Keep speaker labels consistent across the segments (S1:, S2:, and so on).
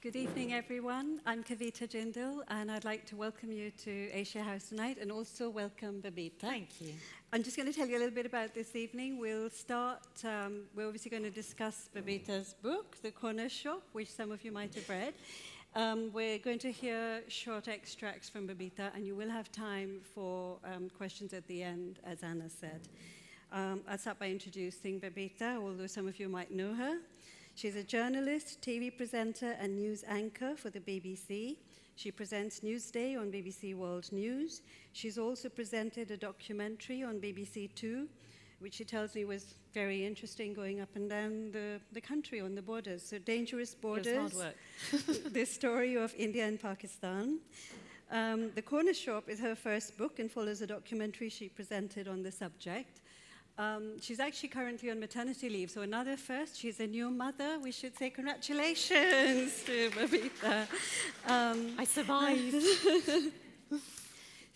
S1: Good evening, everyone. I'm Kavita Jindal, and I'd like to welcome you to Asia House tonight, and also welcome Babita.
S2: Thank you.
S1: I'm just going to tell you a little bit about this evening. We'll start, we're obviously going to discuss Babita's book, The Corner Shop, which some of you might have read. We're going to hear short extracts from Babita, and you will have time for questions at the end, as Anna said. I'll start by introducing Babita, although some of you might know her. She's a journalist, TV presenter, and news anchor for the BBC. She presents Newsday on BBC World News. She's also presented a documentary on BBC Two, which she tells me was very interesting, going up and down the country on the borders. So Dangerous Borders.
S2: It was hard work.
S1: The story of India and Pakistan. The Corner Shop is her first book and follows a documentary she presented on the subject. She's actually currently on maternity leave, so another first. She's a new mother. We should say congratulations to Babita.
S2: I survived.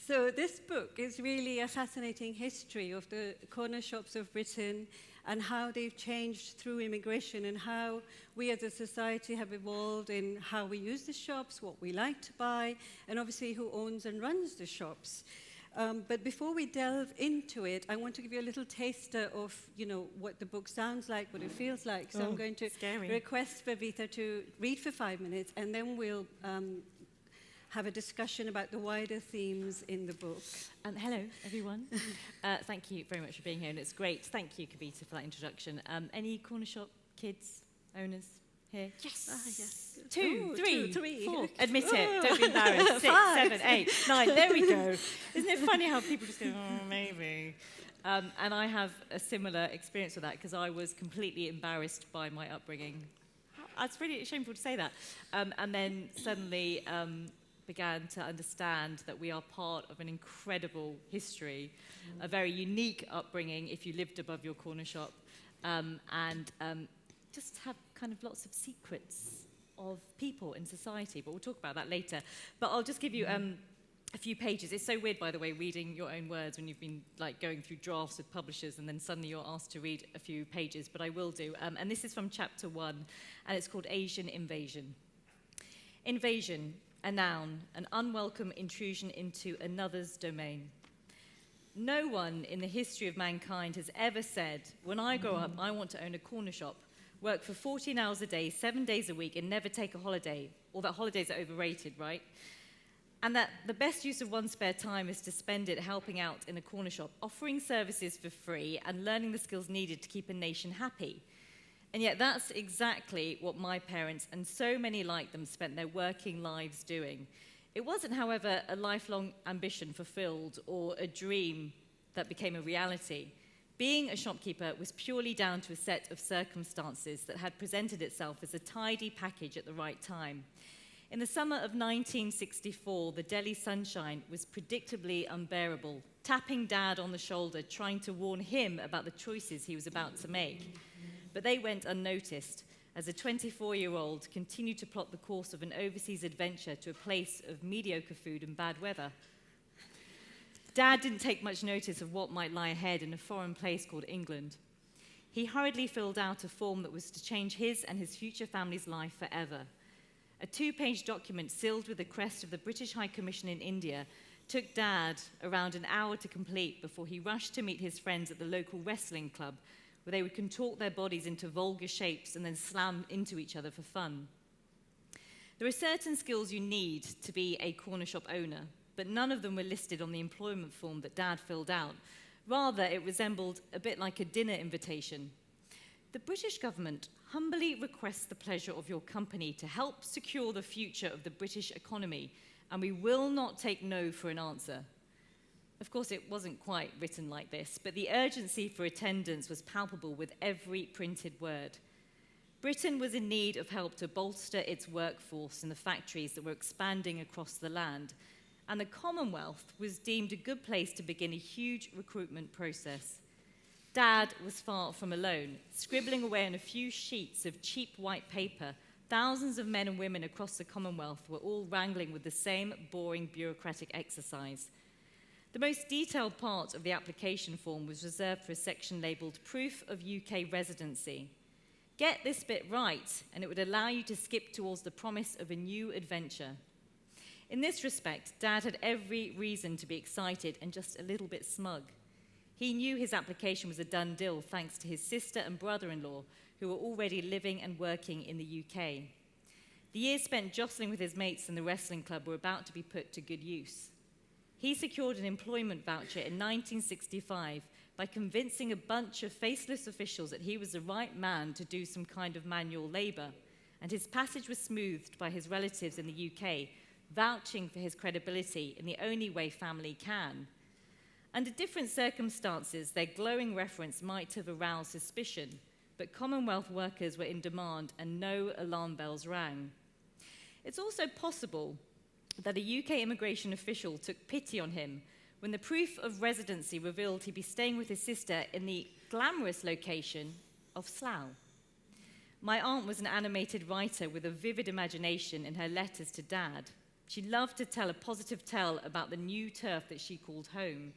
S1: So this book is really a fascinating history of the corner shops of Britain and how they've changed through immigration and how we as a society have evolved in how we use the shops, what we like to buy, and obviously who owns and runs the shops. But before we delve into it, I want to give you a little taster of, what the book sounds like, what it feels like. So I'm going to request Babita to read for 5 minutes, and then we'll have a discussion about the wider themes in the book.
S2: Hello, everyone. Thank you very much for being here, and it's great. Thank you, Kavita, for that introduction. Any corner shop kids, owners here? Yes.
S1: Yes.
S2: Two, three, 4. Admit
S1: Oh.
S2: it. Don't be embarrassed. 6,
S1: 5.
S2: 7, 8, 9. There we go. Isn't it funny how people just go, maybe? And I have a similar experience with that because I was completely embarrassed by my upbringing. It's really shameful to say that. And then suddenly began to understand that we are part of an incredible history, a very unique upbringing if you lived above your corner shop, and just have kind of lots of secrets of people in society, but we'll talk about that later. But I'll just give you a few pages. It's so weird, by the way, reading your own words when you've been going through drafts with publishers and then suddenly you're asked to read a few pages, but I will do. And this is from chapter 1, and it's called Asian Invasion. Invasion, a noun, an unwelcome intrusion into another's domain. No one in the history of mankind has ever said, when I grow up, I want to own a corner shop, work for 14 hours a day, 7 days a week, and never take a holiday. Or that holidays are overrated, right? And that the best use of one's spare time is to spend it helping out in a corner shop, offering services for free, and learning the skills needed to keep a nation happy. And yet that's exactly what my parents, and so many like them, spent their working lives doing. It wasn't, however, a lifelong ambition fulfilled or a dream that became a reality. Being a shopkeeper was purely down to a set of circumstances that had presented itself as a tidy package at the right time. In the summer of 1964, the Delhi sunshine was predictably unbearable, tapping Dad on the shoulder, trying to warn him about the choices he was about to make. But they went unnoticed, as a 24-year-old continued to plot the course of an overseas adventure to a place of mediocre food and bad weather. Dad didn't take much notice of what might lie ahead in a foreign place called England. He hurriedly filled out a form that was to change his and his future family's life forever. A 2-page document sealed with the crest of the British High Commission in India took Dad around an hour to complete before he rushed to meet his friends at the local wrestling club, where they would contort their bodies into vulgar shapes and then slam into each other for fun. There are certain skills you need to be a corner shop owner, but none of them were listed on the employment form that Dad filled out. Rather, it resembled a bit like a dinner invitation. The British government humbly requests the pleasure of your company to help secure the future of the British economy, and we will not take no for an answer. Of course, it wasn't quite written like this, but the urgency for attendance was palpable with every printed word. Britain was in need of help to bolster its workforce in the factories that were expanding across the land, and the Commonwealth was deemed a good place to begin a huge recruitment process. Dad was far from alone. Scribbling away on a few sheets of cheap white paper, thousands of men and women across the Commonwealth were all wrangling with the same boring bureaucratic exercise. The most detailed part of the application form was reserved for a section labelled Proof of UK Residency. Get this bit right, and it would allow you to skip towards the promise of a new adventure. In this respect, Dad had every reason to be excited and just a little bit smug. He knew his application was a done deal thanks to his sister and brother-in-law, who were already living and working in the UK. The years spent jostling with his mates in the wrestling club were about to be put to good use. He secured an employment voucher in 1965 by convincing a bunch of faceless officials that he was the right man to do some kind of manual labour, and his passage was smoothed by his relatives in the UK, vouching for his credibility in the only way family can. Under different circumstances, their glowing reference might have aroused suspicion, but Commonwealth workers were in demand and no alarm bells rang. It's also possible that a UK immigration official took pity on him when the proof of residency revealed he'd be staying with his sister in the glamorous location of Slough. My aunt was an animated writer with a vivid imagination in her letters to Dad. She loved to tell a positive tale about the new turf that she called home.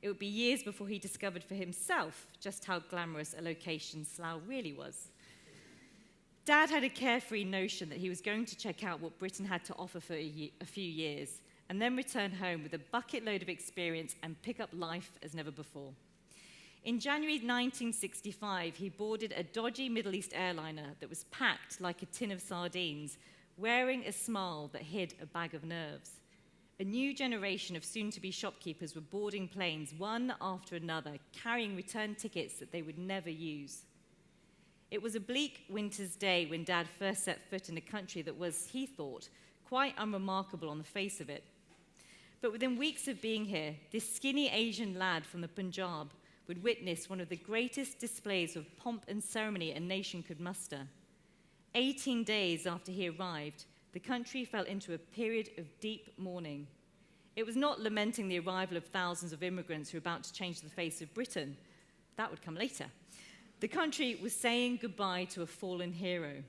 S2: It would be years before he discovered for himself just how glamorous a location Slough really was. Dad had a carefree notion that he was going to check out what Britain had to offer for a few years, and then return home with a bucket load of experience and pick up life as never before. In January 1965, he boarded a dodgy Middle East airliner that was packed like a tin of sardines, wearing a smile that hid a bag of nerves. A new generation of soon-to-be shopkeepers were boarding planes one after another, carrying return tickets that they would never use. It was a bleak winter's day when Dad first set foot in a country that was, he thought, quite unremarkable on the face of it. But within weeks of being here, this skinny Asian lad from the Punjab would witness one of the greatest displays of pomp and ceremony a nation could muster. 18 days after he arrived, the country fell into a period of deep mourning. It was not lamenting the arrival of thousands of immigrants who were about to change the face of Britain. That would come later. The country was saying goodbye to a fallen hero.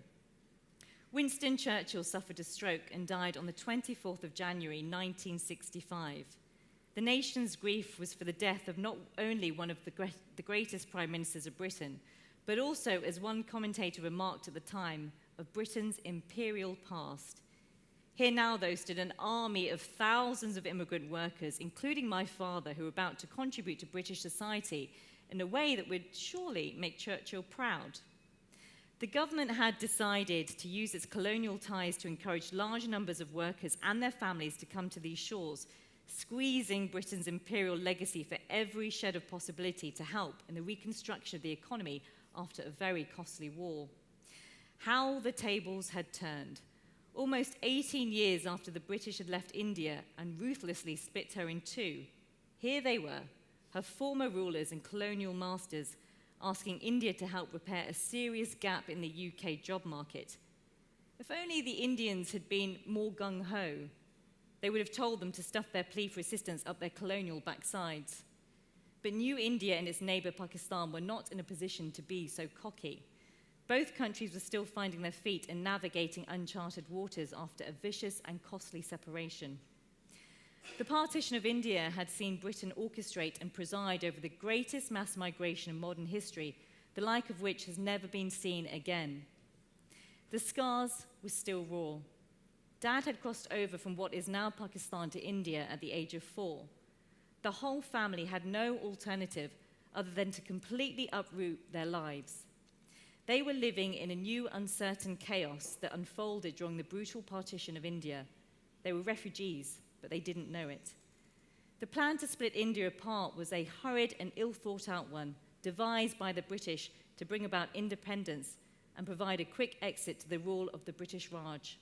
S2: Winston Churchill suffered a stroke and died on the 24th of January, 1965. The nation's grief was for the death of not only one of the greatest prime ministers of Britain, but also, as one commentator remarked at the time, of Britain's imperial past. Here now, though, stood an army of thousands of immigrant workers, including my father, who were about to contribute to British society in a way that would surely make Churchill proud. The government had decided to use its colonial ties to encourage large numbers of workers and their families to come to these shores, squeezing Britain's imperial legacy for every shred of possibility to help in the reconstruction of the economy after a very costly war. How the tables had turned. Almost 18 years after the British had left India and ruthlessly split her in two, here they were, her former rulers and colonial masters, asking India to help repair a serious gap in the UK job market. If only the Indians had been more gung-ho, they would have told them to stuff their plea for assistance up their colonial backsides. But New India and its neighbour Pakistan were not in a position to be so cocky. Both countries were still finding their feet and navigating uncharted waters after a vicious and costly separation. The partition of India had seen Britain orchestrate and preside over the greatest mass migration in modern history, the like of which has never been seen again. The scars were still raw. Dad had crossed over from what is now Pakistan to India at the age of 4. The whole family had no alternative other than to completely uproot their lives. They were living in a new uncertain chaos that unfolded during the brutal partition of India. They were refugees, but they didn't know it. The plan to split India apart was a hurried and ill-thought-out one, devised by the British to bring about independence and provide a quick exit to the rule of the British Raj.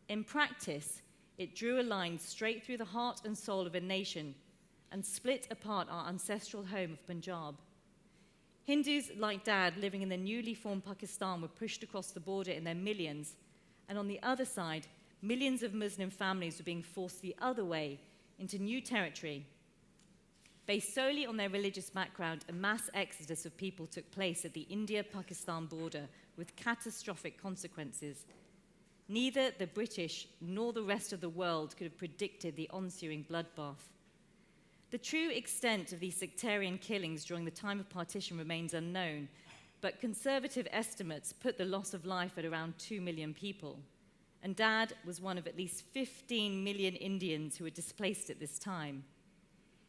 S2: In practice, it drew a line straight through the heart and soul of a nation and split apart our ancestral home of Punjab. Hindus like Dad living in the newly formed Pakistan were pushed across the border in their millions, and on the other side, millions of Muslim families were being forced the other way into new territory. Based solely on their religious background, a mass exodus of people took place at the India-Pakistan border with catastrophic consequences. Neither the British nor the rest of the world could have predicted the ensuing bloodbath. The true extent of these sectarian killings during the time of partition remains unknown, but conservative estimates put the loss of life at around 2 million people. And Dad was one of at least 15 million Indians who were displaced at this time.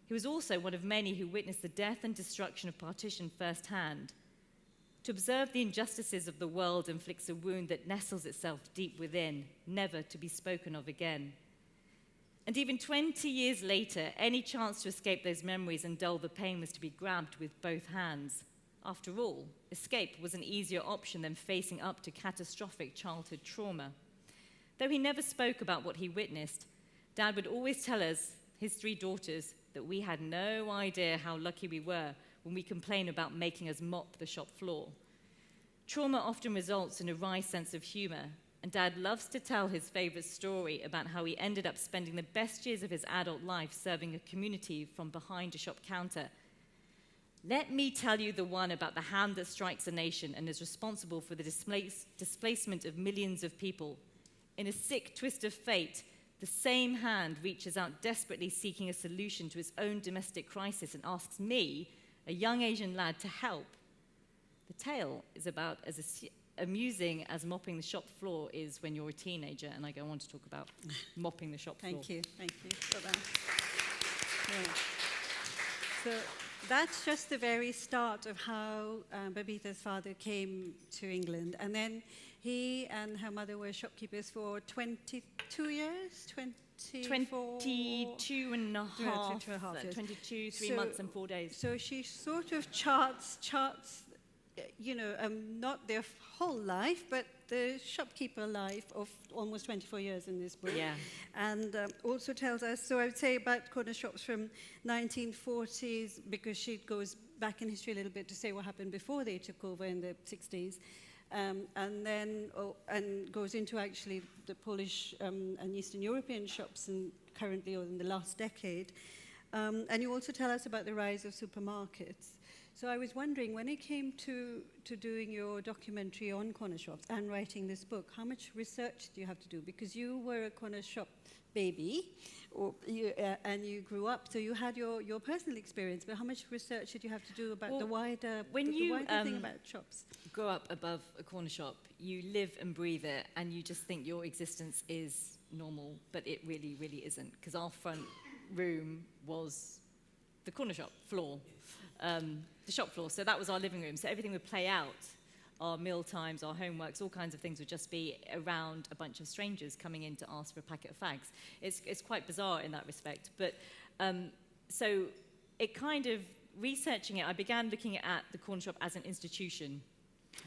S2: He was also one of many who witnessed the death and destruction of partition firsthand. To observe the injustices of the world inflicts a wound that nestles itself deep within, never to be spoken of again. And even 20 years later, any chance to escape those memories and dull the pain was to be grabbed with both hands. After all, escape was an easier option than facing up to catastrophic childhood trauma. Though he never spoke about what he witnessed, Dad would always tell us, his 3 daughters, that we had no idea how lucky we were when we complained about making us mop the shop floor. Trauma often results in a wry sense of humor, and Dad loves to tell his favorite story about how he ended up spending the best years of his adult life serving a community from behind a shop counter. Let me tell you the one about the hand that strikes a nation and is responsible for the displacement of millions of people. In a sick twist of fate, the same hand reaches out desperately seeking a solution to its own domestic crisis and asks me, a young Asian lad, to help. The tale is about as amusing as mopping the shop floor is when you're a teenager, and I go on to talk about mopping the shop floor.
S1: Thank you for that. Yeah. So that's just the very start of how Babita's father came to England, and then he and her mother were shopkeepers for 22 years,
S2: 22 and a half, 22, 3 months and 4 days.
S1: So she sort of charts, not their whole life, but the shopkeeper life of almost 24 years in this book.
S2: Yeah.
S1: And also tells us, so I would say about corner shops from 1940s, because she goes back in history a little bit to say what happened before they took over in the 60s. And then goes into actually the Polish and Eastern European shops currently or in the last decade. And you also tell us about the rise of supermarkets. So I was wondering, when it came to doing your documentary on corner shops and writing this book, how much research do you have to do? Because you were a corner shop baby, and you grew up, so you had your personal experience, but how much research did you have to do about the wider thing about shops?
S2: Grow up above a corner shop, you live and breathe it, and you just think your existence is normal, but it really, really isn't, because our front room was the corner shop floor, the shop floor, so that was our living room, so everything would play out. Our meal times, our homeworks, all kinds of things would just be around a bunch of strangers coming in to ask for a packet of fags. It's quite bizarre in that respect. But so it kind of, researching it, I began looking at the corner shop as an institution.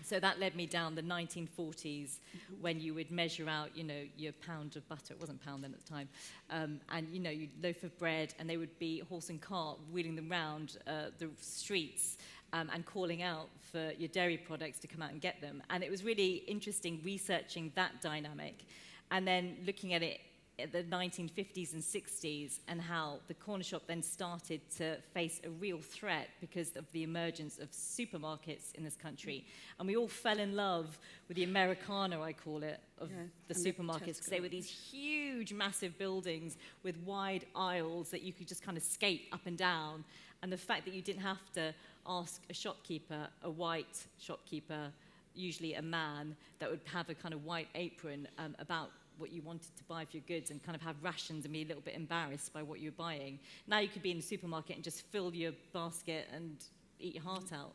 S2: So that led me down the 1940s when you would measure out, your pound of butter. It wasn't pound then at the time. And, you'd loaf of bread, and they would be horse and cart wheeling them around the streets and calling out for your dairy products to come out and get them. And it was really interesting researching that dynamic and then looking at it at the 1950s and 60s and how the corner shop then started to face a real threat because of the emergence of supermarkets in this country. And we all fell in love with the Americana, I call it, of the supermarkets, because they were these huge, massive buildings with wide aisles that you could just kind of skate up and down. And the fact that you didn't have to ask a shopkeeper, a white shopkeeper, usually a man, that would have a kind of white apron about what you wanted to buy for your goods and kind of have rations and be a little bit embarrassed by what you were buying. Now you could be in the supermarket and just fill your basket and eat your heart out.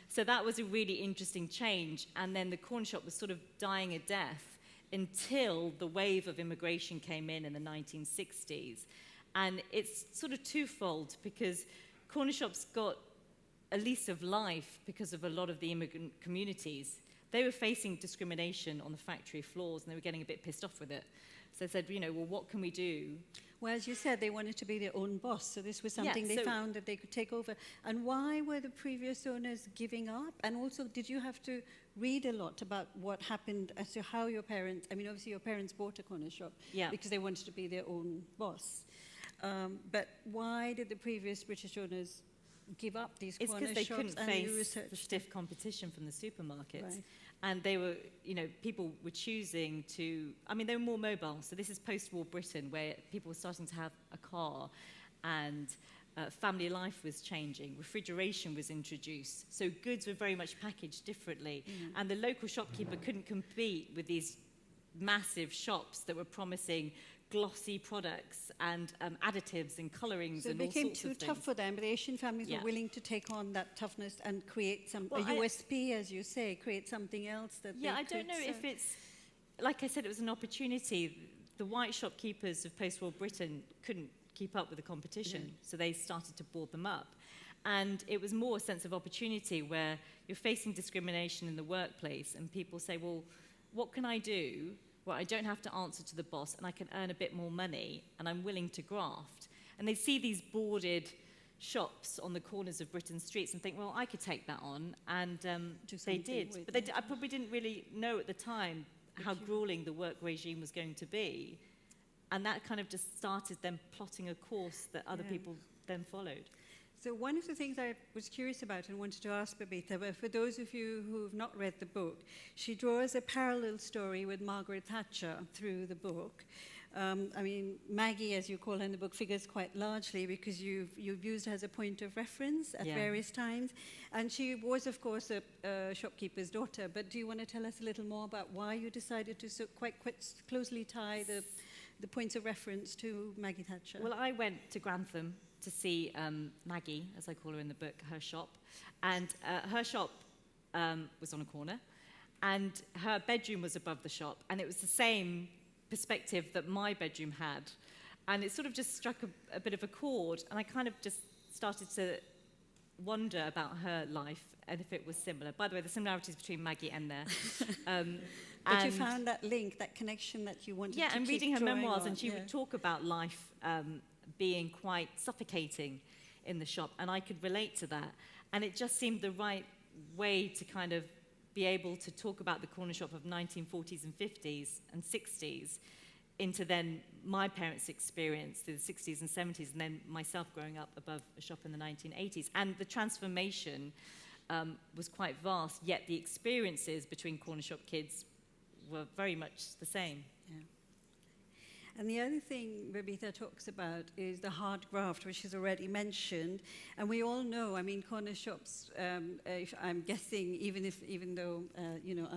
S2: So that was a really interesting change. And then the corner shop was sort of dying a death until the wave of immigration came in the 1960s. And it's sort of twofold, because corner shops got a lease of life because of a lot of the immigrant communities. They were facing discrimination on the factory floors, and they were getting a bit pissed off with it. So they said, well, what can we do?
S1: Well, as you said, they wanted to be their own boss, so this was something they found that they could take over. And why were the previous owners giving up? And also, did you have to read a lot about what happened as to how your parents, obviously your parents bought a corner shop because they wanted to be their own boss. But why did the previous British owners give up these corner shops?
S2: It's because they couldn't face the stiff competition from the supermarkets.
S1: Right.
S2: And they were, people were choosing to, they were more mobile. So this is post-war Britain, where people were starting to have a car, and family life was changing, refrigeration was introduced, so goods were very much packaged differently, and the local shopkeeper couldn't compete with these massive shops that were promising glossy products and additives and colourings
S1: so
S2: and
S1: it
S2: all
S1: became
S2: sorts
S1: too
S2: of
S1: tough
S2: things.
S1: for them, but the Asian families
S2: Yeah.
S1: were willing to take on that toughness and create a
S2: Well,
S1: USP, as you say, create something else that
S2: Yeah,
S1: they
S2: I don't
S1: could
S2: know if
S1: serve.
S2: it's, like I said, it was an opportunity. The white shopkeepers of post-war Britain couldn't keep up with the competition, so they started to board them up. And it was more a sense of opportunity where you're facing discrimination in the workplace and people say, well, what can I do where I don't have to answer to the boss and I can earn a bit more money and I'm willing to graft? And they see these boarded shops on the corners of Britain's streets and think, well, I could take that on. And they
S1: something
S2: did.
S1: with
S2: But
S1: it.
S2: I probably didn't really know at the time how grueling the work regime was going to be. And that kind of just started them plotting a course that other people then followed.
S1: So one of the things I was curious about and wanted to ask Babita, but for those of you who have not read the book, she draws a parallel story with Margaret Thatcher through the book. I mean, Maggie, as you call her in the book, figures quite largely because you've used her as a point of reference at various times. And she was, of course, a shopkeeper's daughter. But do you want to tell us a little more about why you decided to quite closely tie the points of reference to Maggie Thatcher?
S2: Well, I went to Grantham to see Maggie, as I call her in the book, her shop. And her shop was on a corner, and her bedroom was above the shop. And it was the same perspective that my bedroom had. And it sort of just struck a bit of a chord, and I kind of just started to wonder about her life and if it was similar. By the way, the similarities between Maggie and there.
S1: But you found that link, that connection that you wanted to keep
S2: and reading her
S1: drawing
S2: memoirs,
S1: on,
S2: and she would talk about life being quite suffocating in the shop, and I could relate to that. And it just seemed the right way to kind of be able to talk about the corner shop of 1940s and 50s and 60s into then my parents' experience through the 60s and 70s, and then myself growing up above a shop in the 1980s. And the transformation was quite vast, yet the experiences between corner shop kids were very much the same.
S1: Yeah. And the other thing Babita talks about is the hard graft, which is already mentioned. And we all know, I mean, corner shops, if I'm guessing, even though,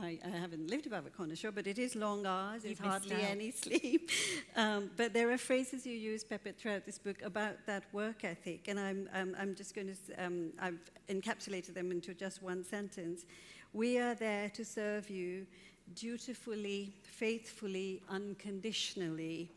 S1: I haven't lived above a corner shop, but it is long hours, it's hardly any sleep. But there are phrases you use, Pepe, throughout this book about that work ethic. And I'm just going to, I've encapsulated them into just one sentence. We are there to serve you dutifully, faithfully, unconditionally.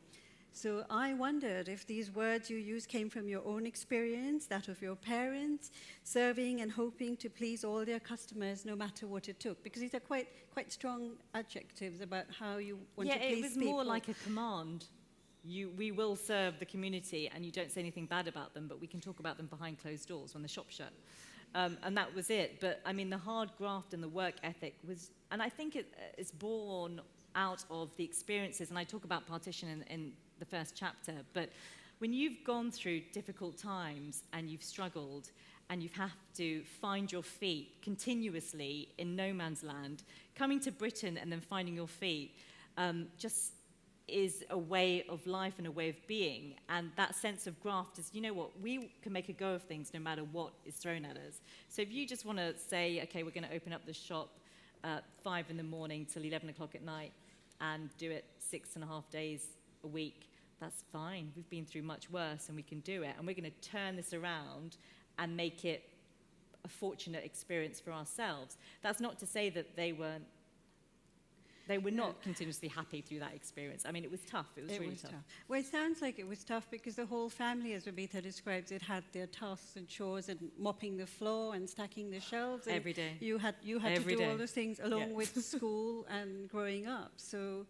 S1: So I wondered if these words you use came from your own experience, that of your parents, serving and hoping to please all their customers no matter what it took. Because these are quite strong adjectives about how you want to please people.
S2: Yeah, it was more like a command. We will serve the community, and you don't say anything bad about them, but we can talk about them behind closed doors when the shop's shut. And that was it. But, I mean, the hard graft and the work ethic was... And I think it's born out of the experiences, and I talk about partition in the first chapter, but when you've gone through difficult times and you've struggled and you've had to find your feet continuously in no man's land, coming to Britain and then finding your feet just is a way of life and a way of being. And that sense of graft is, you know what, we can make a go of things no matter what is thrown at us. So if you just want to say, okay, we're going to open up the shop 5 in the morning till 11 o'clock at night and do it 6.5 days a week, that's fine. We've been through much worse and we can do it. And we're going to turn this around and make it a fortunate experience for ourselves. That's not to say that they were not continuously happy through that experience. I mean, it was tough. It was really tough.
S1: Well, it sounds like it was tough because the whole family, as Babita describes it, had their tasks and chores and mopping the floor and stacking the shelves. And
S2: every day.
S1: You had
S2: Every
S1: to do
S2: day.
S1: all those things along with school and growing up. So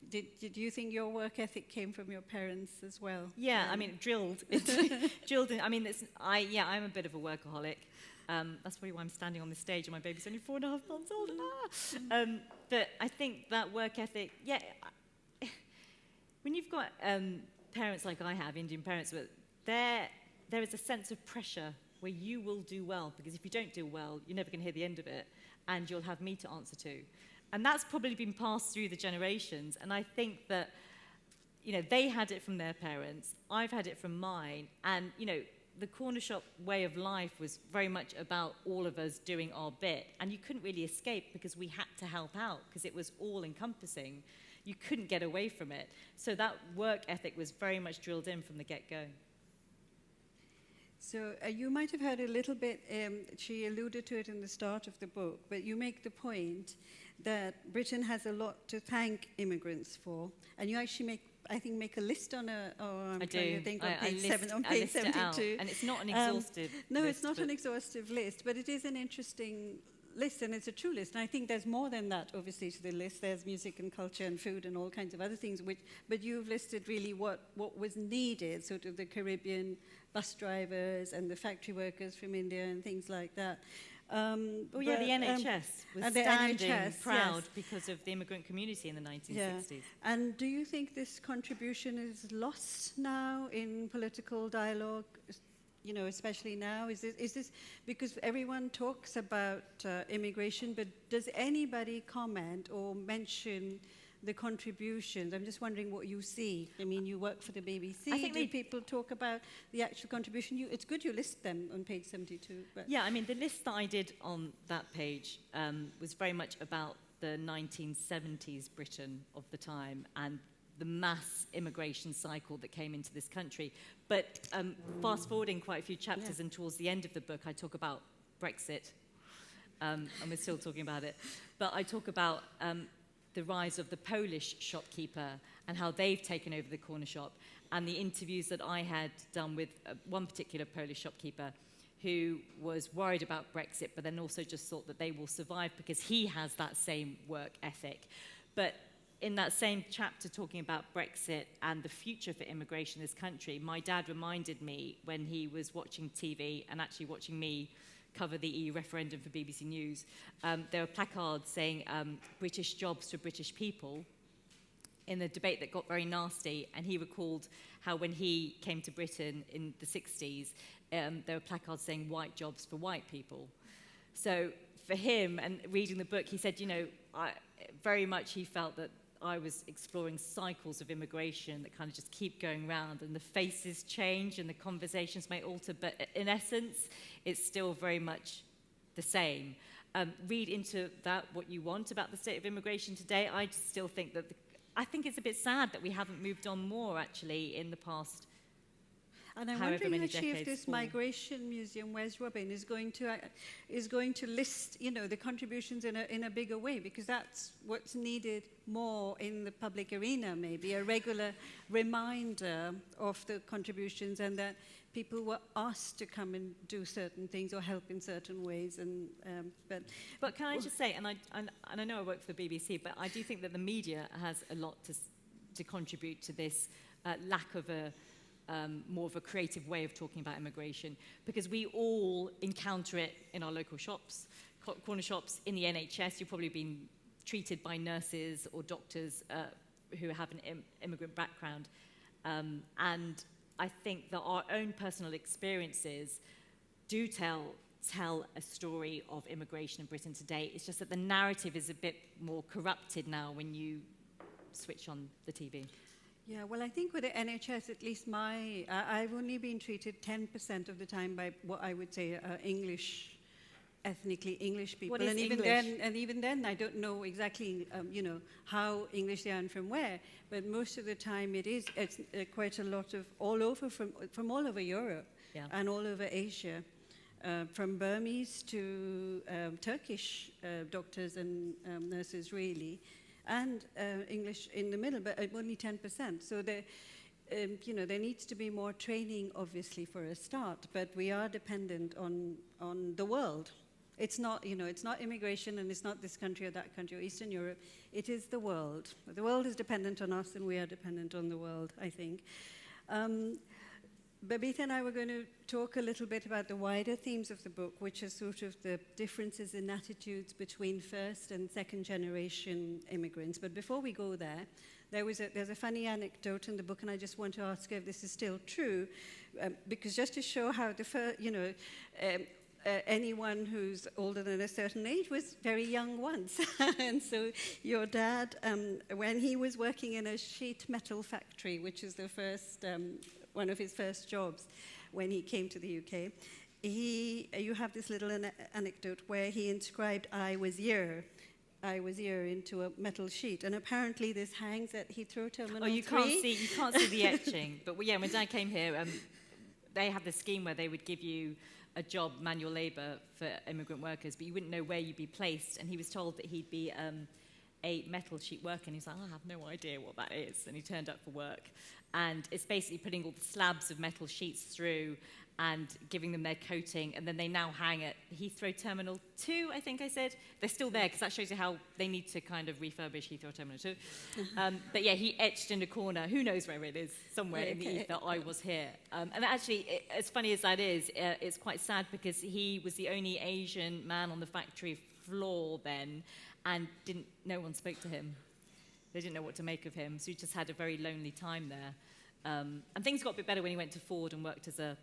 S1: did you think your work ethic came from your parents as well?
S2: Yeah, I mean, drilled in. I mean, I'm a bit of a workaholic. That's probably why I'm standing on this stage and my baby's only 4.5 months old. But I think that work ethic, when you've got parents like I have, Indian parents, there is a sense of pressure where you will do well, because if you don't do well, you're never going to hear the end of it, and you'll have me to answer to. And that's probably been passed through the generations, and I think that, they had it from their parents, I've had it from mine, and, the corner shop way of life was very much about all of us doing our bit, and you couldn't really escape because we had to help out because it was all encompassing. You couldn't get away from it. So that work ethic was very much drilled in from the get-go.
S1: So you might have heard a little bit, she alluded to it in the start of the book, but you make the point that Britain has a lot to thank immigrants for, and you actually make a list on on page 7, on page 72.
S2: And it's not an exhaustive
S1: no,
S2: list,
S1: it's not an exhaustive list, but it is an interesting list, and it's a true list. And I think there's more than that, obviously, to the list. There's music and culture and food and all kinds of other things, but you've listed really what was needed, sort of the Caribbean bus drivers and the factory workers from India and things like that.
S2: The NHS was standing proud because of the immigrant community in the 1960s.
S1: Yeah. And do you think this contribution is lost now in political dialogue, especially now? Is this because everyone talks about immigration, but does anybody comment or mention the contributions? I'm just wondering what you see. I mean, you work for the BBC. I think people talk about the actual contribution? It's good you list them on page 72. But
S2: yeah, I mean, the list that I did on that page was very much about the 1970s Britain of the time and the mass immigration cycle that came into this country. But fast forwarding quite a few chapters and towards the end of the book, I talk about Brexit, and we're still talking about it. But I talk about the rise of the Polish shopkeeper and how they've taken over the corner shop, and the interviews that I had done with one particular Polish shopkeeper who was worried about Brexit, but then also just thought that they will survive because he has that same work ethic. But in that same chapter talking about Brexit and the future for immigration in this country, my dad reminded me when he was watching TV and actually watching me cover the EU referendum for BBC News, there were placards saying British jobs for British people in the debate that got very nasty, and he recalled how when he came to Britain in the 60s, there were placards saying white jobs for white people. So for him, and reading the book, he said, very much he felt that I was exploring cycles of immigration that kind of just keep going round, and the faces change and the conversations may alter, but in essence, it's still very much the same. Read into that what you want about the state of immigration today. I just still think that I think it's a bit sad that we haven't moved on more, actually, in the past.
S1: And I'm wondering actually if this migration museum, Where's Robin, is going to list, the contributions in a bigger way, because that's what's needed more in the public arena, maybe a regular reminder of the contributions, and that people were asked to come and do certain things or help in certain ways. And
S2: but can I just say, and I know I work for the BBC, but I do think that the media has a lot to contribute to this lack of more of a creative way of talking about immigration, because we all encounter it in our local shops, corner shops, in the NHS. You've probably been treated by nurses or doctors who have an immigrant background. And I think that our own personal experiences do tell a story of immigration in Britain today. It's just that the narrative is a bit more corrupted now when you switch on the TV.
S1: Yeah, well, I think with the NHS, at least I've only been treated 10% of the time by what I would say ethnically English people.
S2: What is
S1: even then, I don't know exactly, how English they are and from where. But most of the time, it's quite a lot of all over from all over Europe and all over Asia, from Burmese to Turkish doctors and nurses, really. And English in the middle, but only 10%. So there needs to be more training, obviously, for a start. But we are dependent on the world. It's not, it's not immigration, and it's not this country or that country or Eastern Europe. It is the world. The world is dependent on us, and we are dependent on the world, I think. Babita and I were going to talk a little bit about the wider themes of the book, which are sort of the differences in attitudes between first and second generation immigrants. But before we go there, there's a funny anecdote in the book, and I just want to ask if this is still true, because just to show how anyone who's older than a certain age was very young once. And so your dad, when he was working in a sheet metal factory, which is the first one of his first jobs, when he came to the UK. You have this little anecdote where he inscribed I was here into a metal sheet, and apparently this hangs at Heathrow Terminal 3.
S2: You can't see the etching. But yeah, when Dad came here, they had this scheme where they would give you a job, manual labour for immigrant workers, but you wouldn't know where you'd be placed. And he was told that he'd be a metal sheet worker, and he's like, I have no idea what that is. And he turned up for work, and it's basically putting all the slabs of metal sheets through and giving them their coating, and then they now hang at Heathrow Terminal 2, I think I said. They're still there, because that shows you how they need to kind of refurbish Heathrow Terminal 2. But yeah, he etched in a corner, who knows where it is, somewhere in the ether, I was here. And actually, as funny as that is, it's quite sad, because he was the only Asian man on the factory floor then, and no one spoke to him. They didn't know what to make of him, so he just had a very lonely time there. And things got a bit better when he went to Ford and worked as a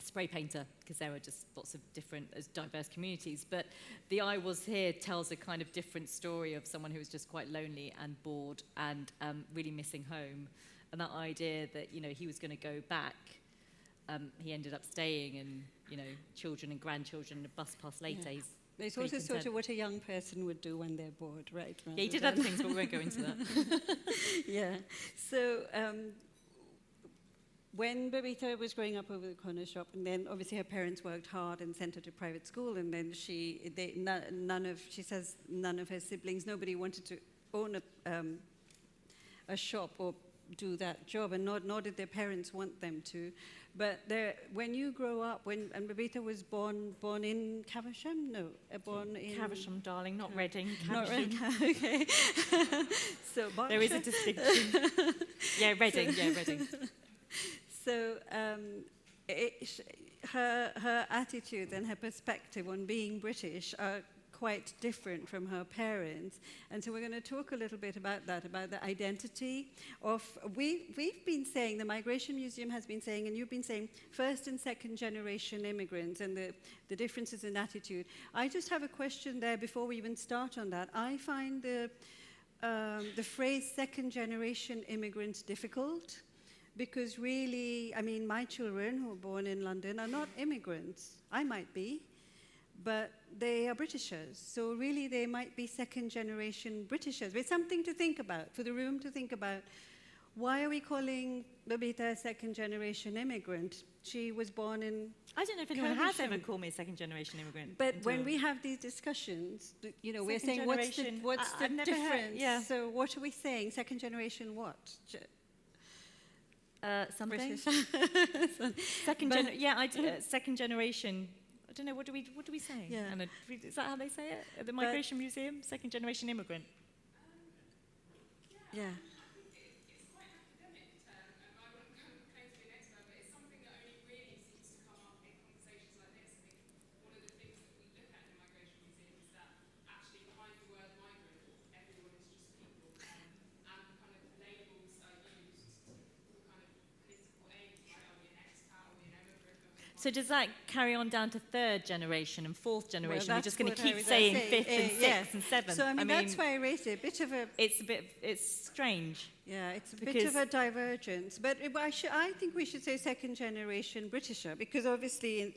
S2: spray painter, because there were just lots of different, diverse communities. But the I Was Here tells a kind of different story of someone who was just quite lonely and bored and really missing home. And that idea that, he was going to go back, he ended up staying, and, children and grandchildren, and a bus pass later.
S1: Yeah. It's also sort of what a young person would do when they're bored, right?
S2: Yeah, he did other things, but we won't go into that.
S1: Yeah. So when Babita was growing up over the corner shop, and then obviously her parents worked hard and sent her to private school, and then she says none of her siblings, nobody wanted to own a shop or do that job, and nor did their parents want them to. But when you grow up, and Babita was born in Caversham? No, born in...
S2: Caversham, darling, not Reading.
S1: Not Reading, okay. So
S2: there is a distinction. Yeah, Reading.
S1: So her attitude and her perspective on being British are quite different from her parents. And so we're going to talk a little bit about that, about the identity of... We've been saying, the Migration Museum has been saying, and you've been saying, first and second generation immigrants and the differences in attitude. I just have a question there before we even start on that. I find the phrase second generation immigrants difficult, because really, my children who were born in London are not immigrants. I might be, but they are Britishers. So really, they might be second-generation Britishers. It's something to think about, for the room to think about. Why are we calling Babita a second-generation immigrant? She was born in...
S2: I don't know if anyone has ever called me a second-generation immigrant.
S1: But when we have these discussions, we're saying, what's the difference?
S2: Yeah.
S1: So what are we saying? Second-generation what?
S2: Something. Second generation. I don't know. What do we say?
S1: Yeah.
S2: Anna, is that how they say it at the Migration Museum? Second generation immigrant.
S1: Yeah.
S3: It's quite an academic term, and I wouldn't claim to be an expert, but it's something that only really seems to come up in conversations like this. I think one of the things that we look at in the Migration Museum is that actually behind the word migrant, everyone is just people, and kind of labels are used for kind of political aims, right? Are we an expat? Are we an immigrant?
S2: So does that carry on down to third generation and fourth generation?
S1: Well,
S2: we're just going to keep
S1: saying
S2: fifth and sixth and seventh.
S1: So that's why I raised it. A bit of a...
S2: It's strange.
S1: Yeah, it's a bit of a divergence. But I think we should say second generation Britisher, because obviously,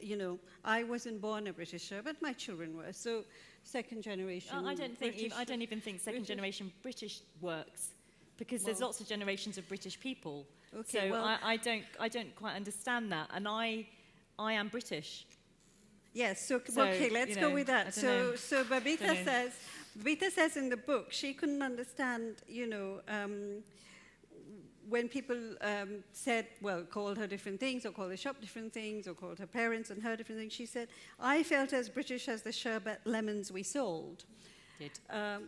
S1: I wasn't born a Britisher, but my children were. So second generation
S2: I don't even think second generation British works, because there's lots of generations of British people.
S1: Okay,
S2: so I don't quite understand that, and I am British.
S1: Yes, okay, let's go with that. So Babita says in the book she couldn't understand, when people called her different things, or called the shop different things, or called her parents and her different things. She said, I felt as British as the sherbet lemons we sold.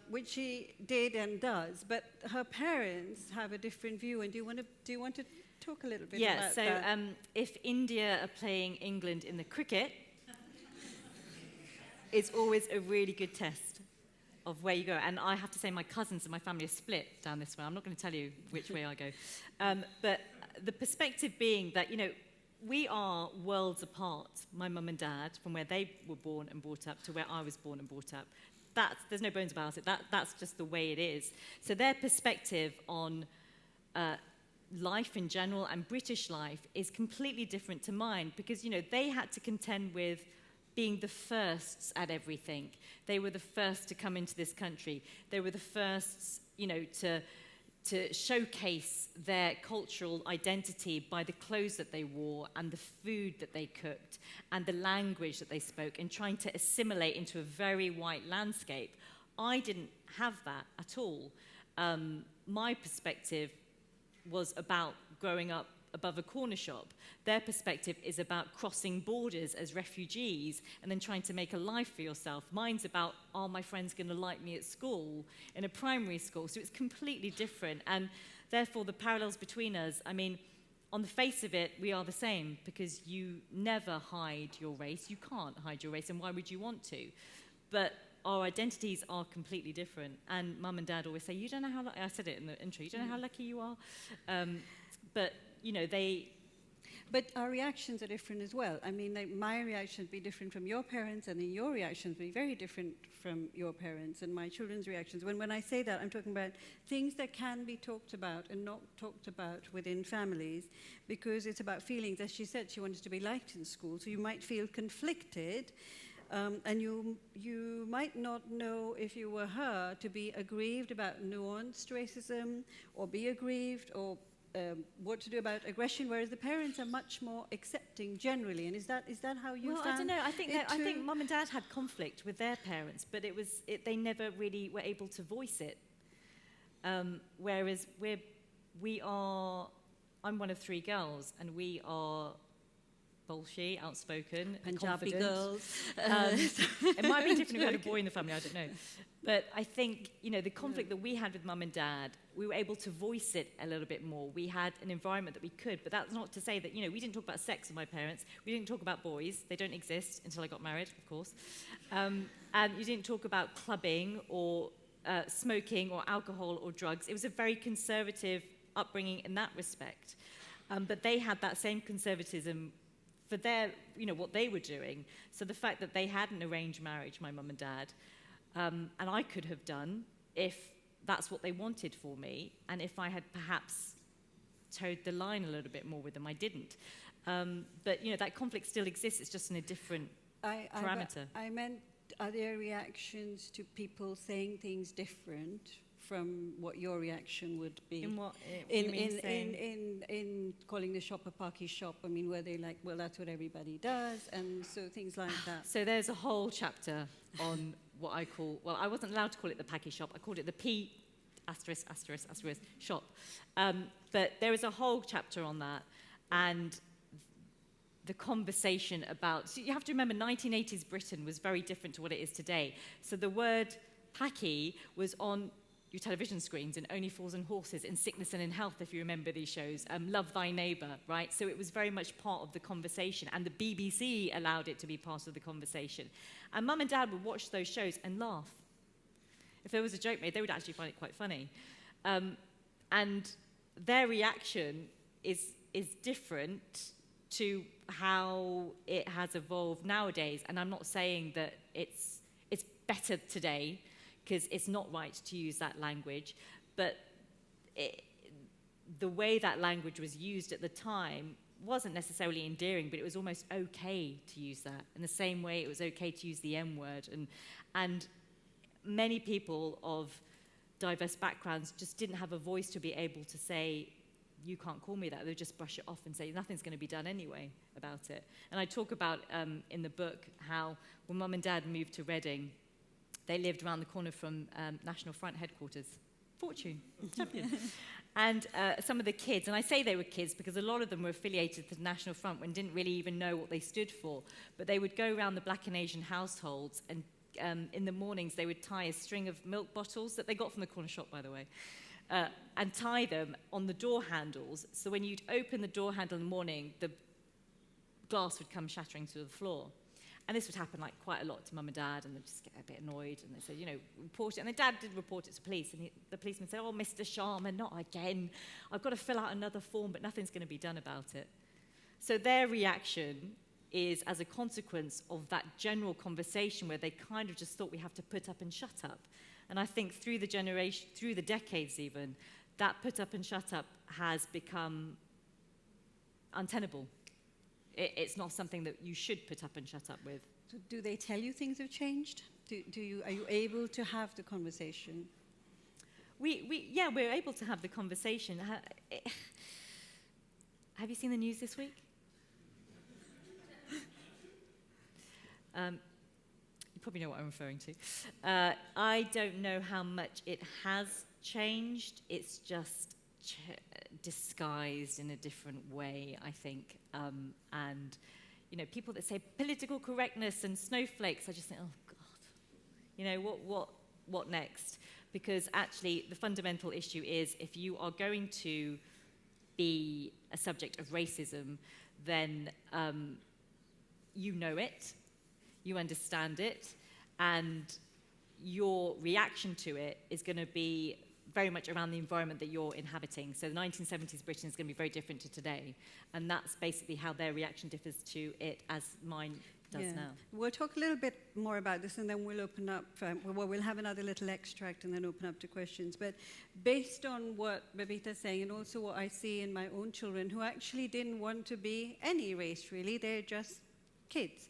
S1: Which she did and does, but her parents have a different view. And do you want to talk a little bit about that?
S2: Yeah, so if India are playing England in the cricket, it's always a really good test of where you go. And I have to say my cousins and my family are split down this way. I'm not going to tell you which way I go. But the perspective being that, we are worlds apart, my mum and dad, from where they were born and brought up to where I was born and brought up. There's no bones about it. That's just the way it is. So their perspective on life in general and British life is completely different to mine because, they had to contend with being the firsts at everything. They were the first to come into this country. They were the first, to showcase their cultural identity by the clothes that they wore and the food that they cooked and the language that they spoke and trying to assimilate into a very white landscape. I didn't have that at all. My perspective was about growing up above a corner shop. Their perspective is about crossing borders as refugees and then trying to make a life for yourself. Mine's about, are my friends going to like me at school, in a primary school? So it's completely different. And therefore, the parallels between us, on the face of it, we are the same because you never hide your race. You can't hide your race, and why would you want to? But our identities are completely different. And Mum and Dad always say, you don't know how lucky, I said it in the intro, you don't know how lucky you are. But
S1: But our reactions are different as well. My reaction would be different from your parents, and then your reactions would be very different from your parents and my children's reactions. When I say that, I'm talking about things that can be talked about and not talked about within families, because it's about feelings. As she said, she wanted to be liked in school, so you might feel conflicted, and you might not know, if you were her, to be aggrieved about nuanced racism, or be aggrieved, or what to do about aggression, whereas the parents are much more accepting generally. And is that how you found?
S2: Well, I don't know. I think Mum and Dad had conflict with their parents, but they never really were able to voice it. Whereas I'm one of 3 girls, and we are bolshy, outspoken,
S1: Punjabi
S2: confident.
S1: girls.
S2: It might be different if we had a boy in the family, I don't know. But I think, the conflict that we had with Mum and Dad, we were able to voice it a little bit more. We had an environment that we could, but that's not to say that, we didn't talk about sex with my parents. We didn't talk about boys. They don't exist until I got married, of course. And you didn't talk about clubbing or smoking or alcohol or drugs. It was a very conservative upbringing in that respect. But they had that same conservatism for their, what they were doing. So the fact that they had an arranged marriage, my mum and dad, and I could have done if that's what they wanted for me, and if I had perhaps towed the line a little bit more with them, I didn't. But, that conflict still exists, it's just in a different parameter.
S1: I meant, are there reactions to people saying things different from what your reaction would be?
S2: In what?
S1: In calling the shop a Paki shop, were they like, well, that's what everybody does, and so things like that.
S2: So there's a whole chapter on what I call, well, I wasn't allowed to call it the Paki shop, I called it the P *** shop. But there is a whole chapter on that, and the conversation about, so you have to remember 1980s Britain was very different to what it is today. So the word Paki was on your television screens in Only Fools and Horses, in Sickness and in Health, if you remember these shows, Love Thy Neighbour, right? So it was very much part of the conversation, and the BBC allowed it to be part of the conversation. And Mum and Dad would watch those shows and laugh. If there was a joke made, they would actually find it quite funny. And their reaction is different to how it has evolved nowadays. And I'm not saying that it's better today, because it's not right to use that language, but the way that language was used at the time wasn't necessarily endearing, but it was almost okay to use that. In the same way it was okay to use the M-word. And many people of diverse backgrounds just didn't have a voice to be able to say, you can't call me that. They would just brush it off and say, nothing's going to be done anyway about it. And I talk about in the book how when Mum and Dad moved to Reading, they lived around the corner from National Front headquarters. Fortune, champion. And some of the kids, and I say they were kids because a lot of them were affiliated to the National Front and didn't really even know what they stood for. But they would go around the Black and Asian households, and in the mornings they would tie a string of milk bottles that they got from the corner shop, by the way, and tie them on the door handles. So when you'd open the door handle in the morning, the glass would come shattering to the floor. And this would happen quite a lot to Mum and Dad, and they'd just get a bit annoyed, and they said, report it. And the dad did report it to police, and the policeman said, oh, Mr. Sharma, not again. I've got to fill out another form, but nothing's going to be done about it. So their reaction is as a consequence of that general conversation where they kind of just thought we have to put up and shut up. And I think through the decades even, that put up and shut up has become untenable. It's not something that you should put up and shut up with.
S1: So do they tell you things have changed? Are you able to have the conversation?
S2: We're able to have the conversation. Have you seen the news this week? You probably know what I'm referring to. I don't know how much it has changed. It's just disguised in a different way, I think. And, people that say political correctness and snowflakes, I just think, oh, God. What next? Because actually, the fundamental issue is if you are going to be a subject of racism, then you know it, you understand it, and your reaction to it is going to be very much around the environment that you're inhabiting. So the 1970s Britain is going to be very different to today, and that's basically how their reaction differs to it as mine does now.
S1: We'll talk a little bit more about this, and then we'll open up, we'll have another little extract and then open up to questions. But based on what Babita's saying, and also what I see in my own children, who actually didn't want to be any race, really, they're just kids.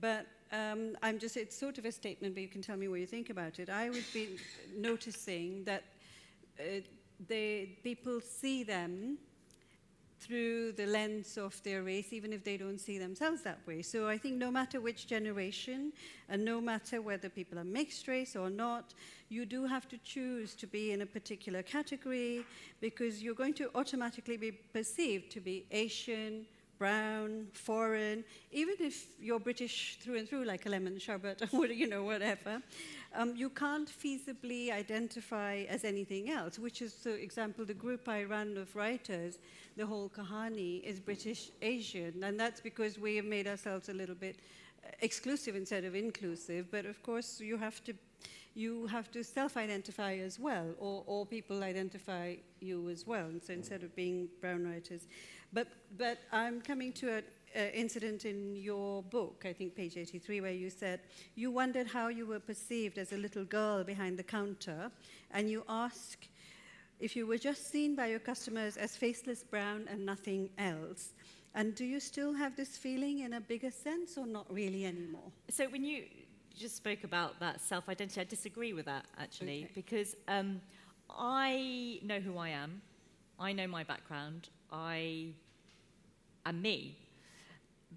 S1: But it's sort of a statement, but you can tell me what you think about it. I would be noticing that people see them through the lens of their race, even if they don't see themselves that way. So I think no matter which generation, and no matter whether people are mixed race or not, you do have to choose to be in a particular category, because you're going to automatically be perceived to be Asian, brown, foreign, even if you're British through and through, like a lemon sherbet or whatever. You can't feasibly identify as anything else, which is, for example, the group I run of writers, the whole Kahani is British Asian, and that's because we have made ourselves a little bit exclusive instead of inclusive. But of course, you have to self-identify as well, or people identify you as well. And so instead of being brown writers, but I'm coming to an incident in your book, I think page 83, where you said you wondered how you were perceived as a little girl behind the counter, and you asked if you were just seen by your customers as faceless brown and nothing else. And do you still have this feeling in a bigger sense, or not really anymore?
S2: So when you just spoke about that self-identity, I disagree with that, actually, because I know who I am. I know my background. I am me.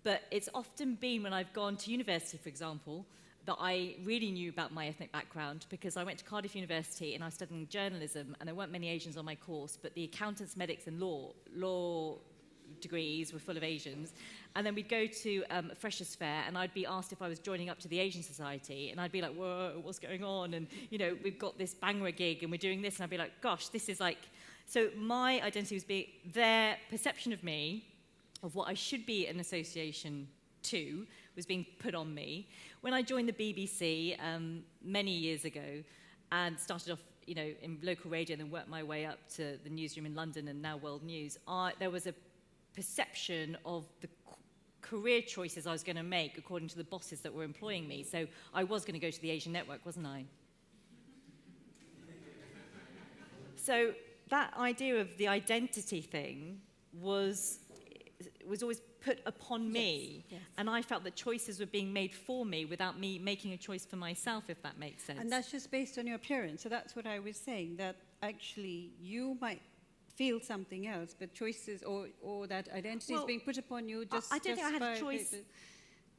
S2: But it's often been when I've gone to university, for example, that I really knew about my ethnic background, because I went to Cardiff University and I was studying journalism, and there weren't many Asians on my course, but the accountants, medics, and law degrees were full of Asians. And then we'd go to a freshers' fair, and I'd be asked if I was joining up to the Asian Society, and I'd be like, whoa, what's going on? And, we've got this Bhangra gig, and we're doing this, and I'd be like, gosh, this is like... So my identity was their perception of me, of what I should be an association to, was being put on me. When I joined the BBC many years ago and started off, in local radio and then worked my way up to the newsroom in London and now World News, there was a perception of the career choices I was going to make according to the bosses that were employing me. So I was going to go to the Asian network, wasn't I? So that idea of the identity thing was always put upon me, yes. And I felt that choices were being made for me without me making a choice for myself, if that makes sense.
S1: And that's just based on your appearance. So that's what I was saying, that actually you might feel something else, but choices or that identity is being put upon you just...
S2: I don't think I had a choice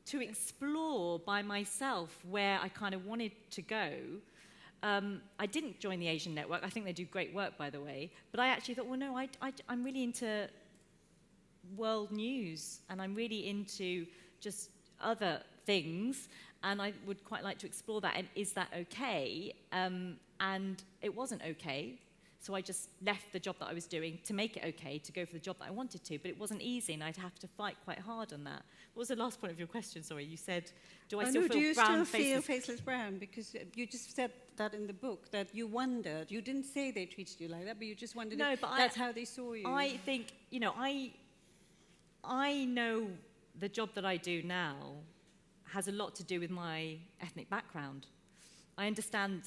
S2: to explore by myself where I kind of wanted to go. I didn't join the Asian network. I think they do great work, by the way. But I actually thought, well, no, I'm really into world news, and I'm really into just other things, and I would quite like to explore that. And is that okay? And it wasn't okay. So I just left the job that I was doing to make it okay, to go for the job that I wanted to. But it wasn't easy, and I'd have to fight quite hard on that. What was the last point of your question? Sorry, you said, do I still feel brown?
S1: Do you still feel faceless brown? Because you just said that in the book, that you wondered. You didn't say they treated you like that, but you just wondered if that's how they saw you.
S2: I think, I know the job that I do now has a lot to do with my ethnic background. I understand,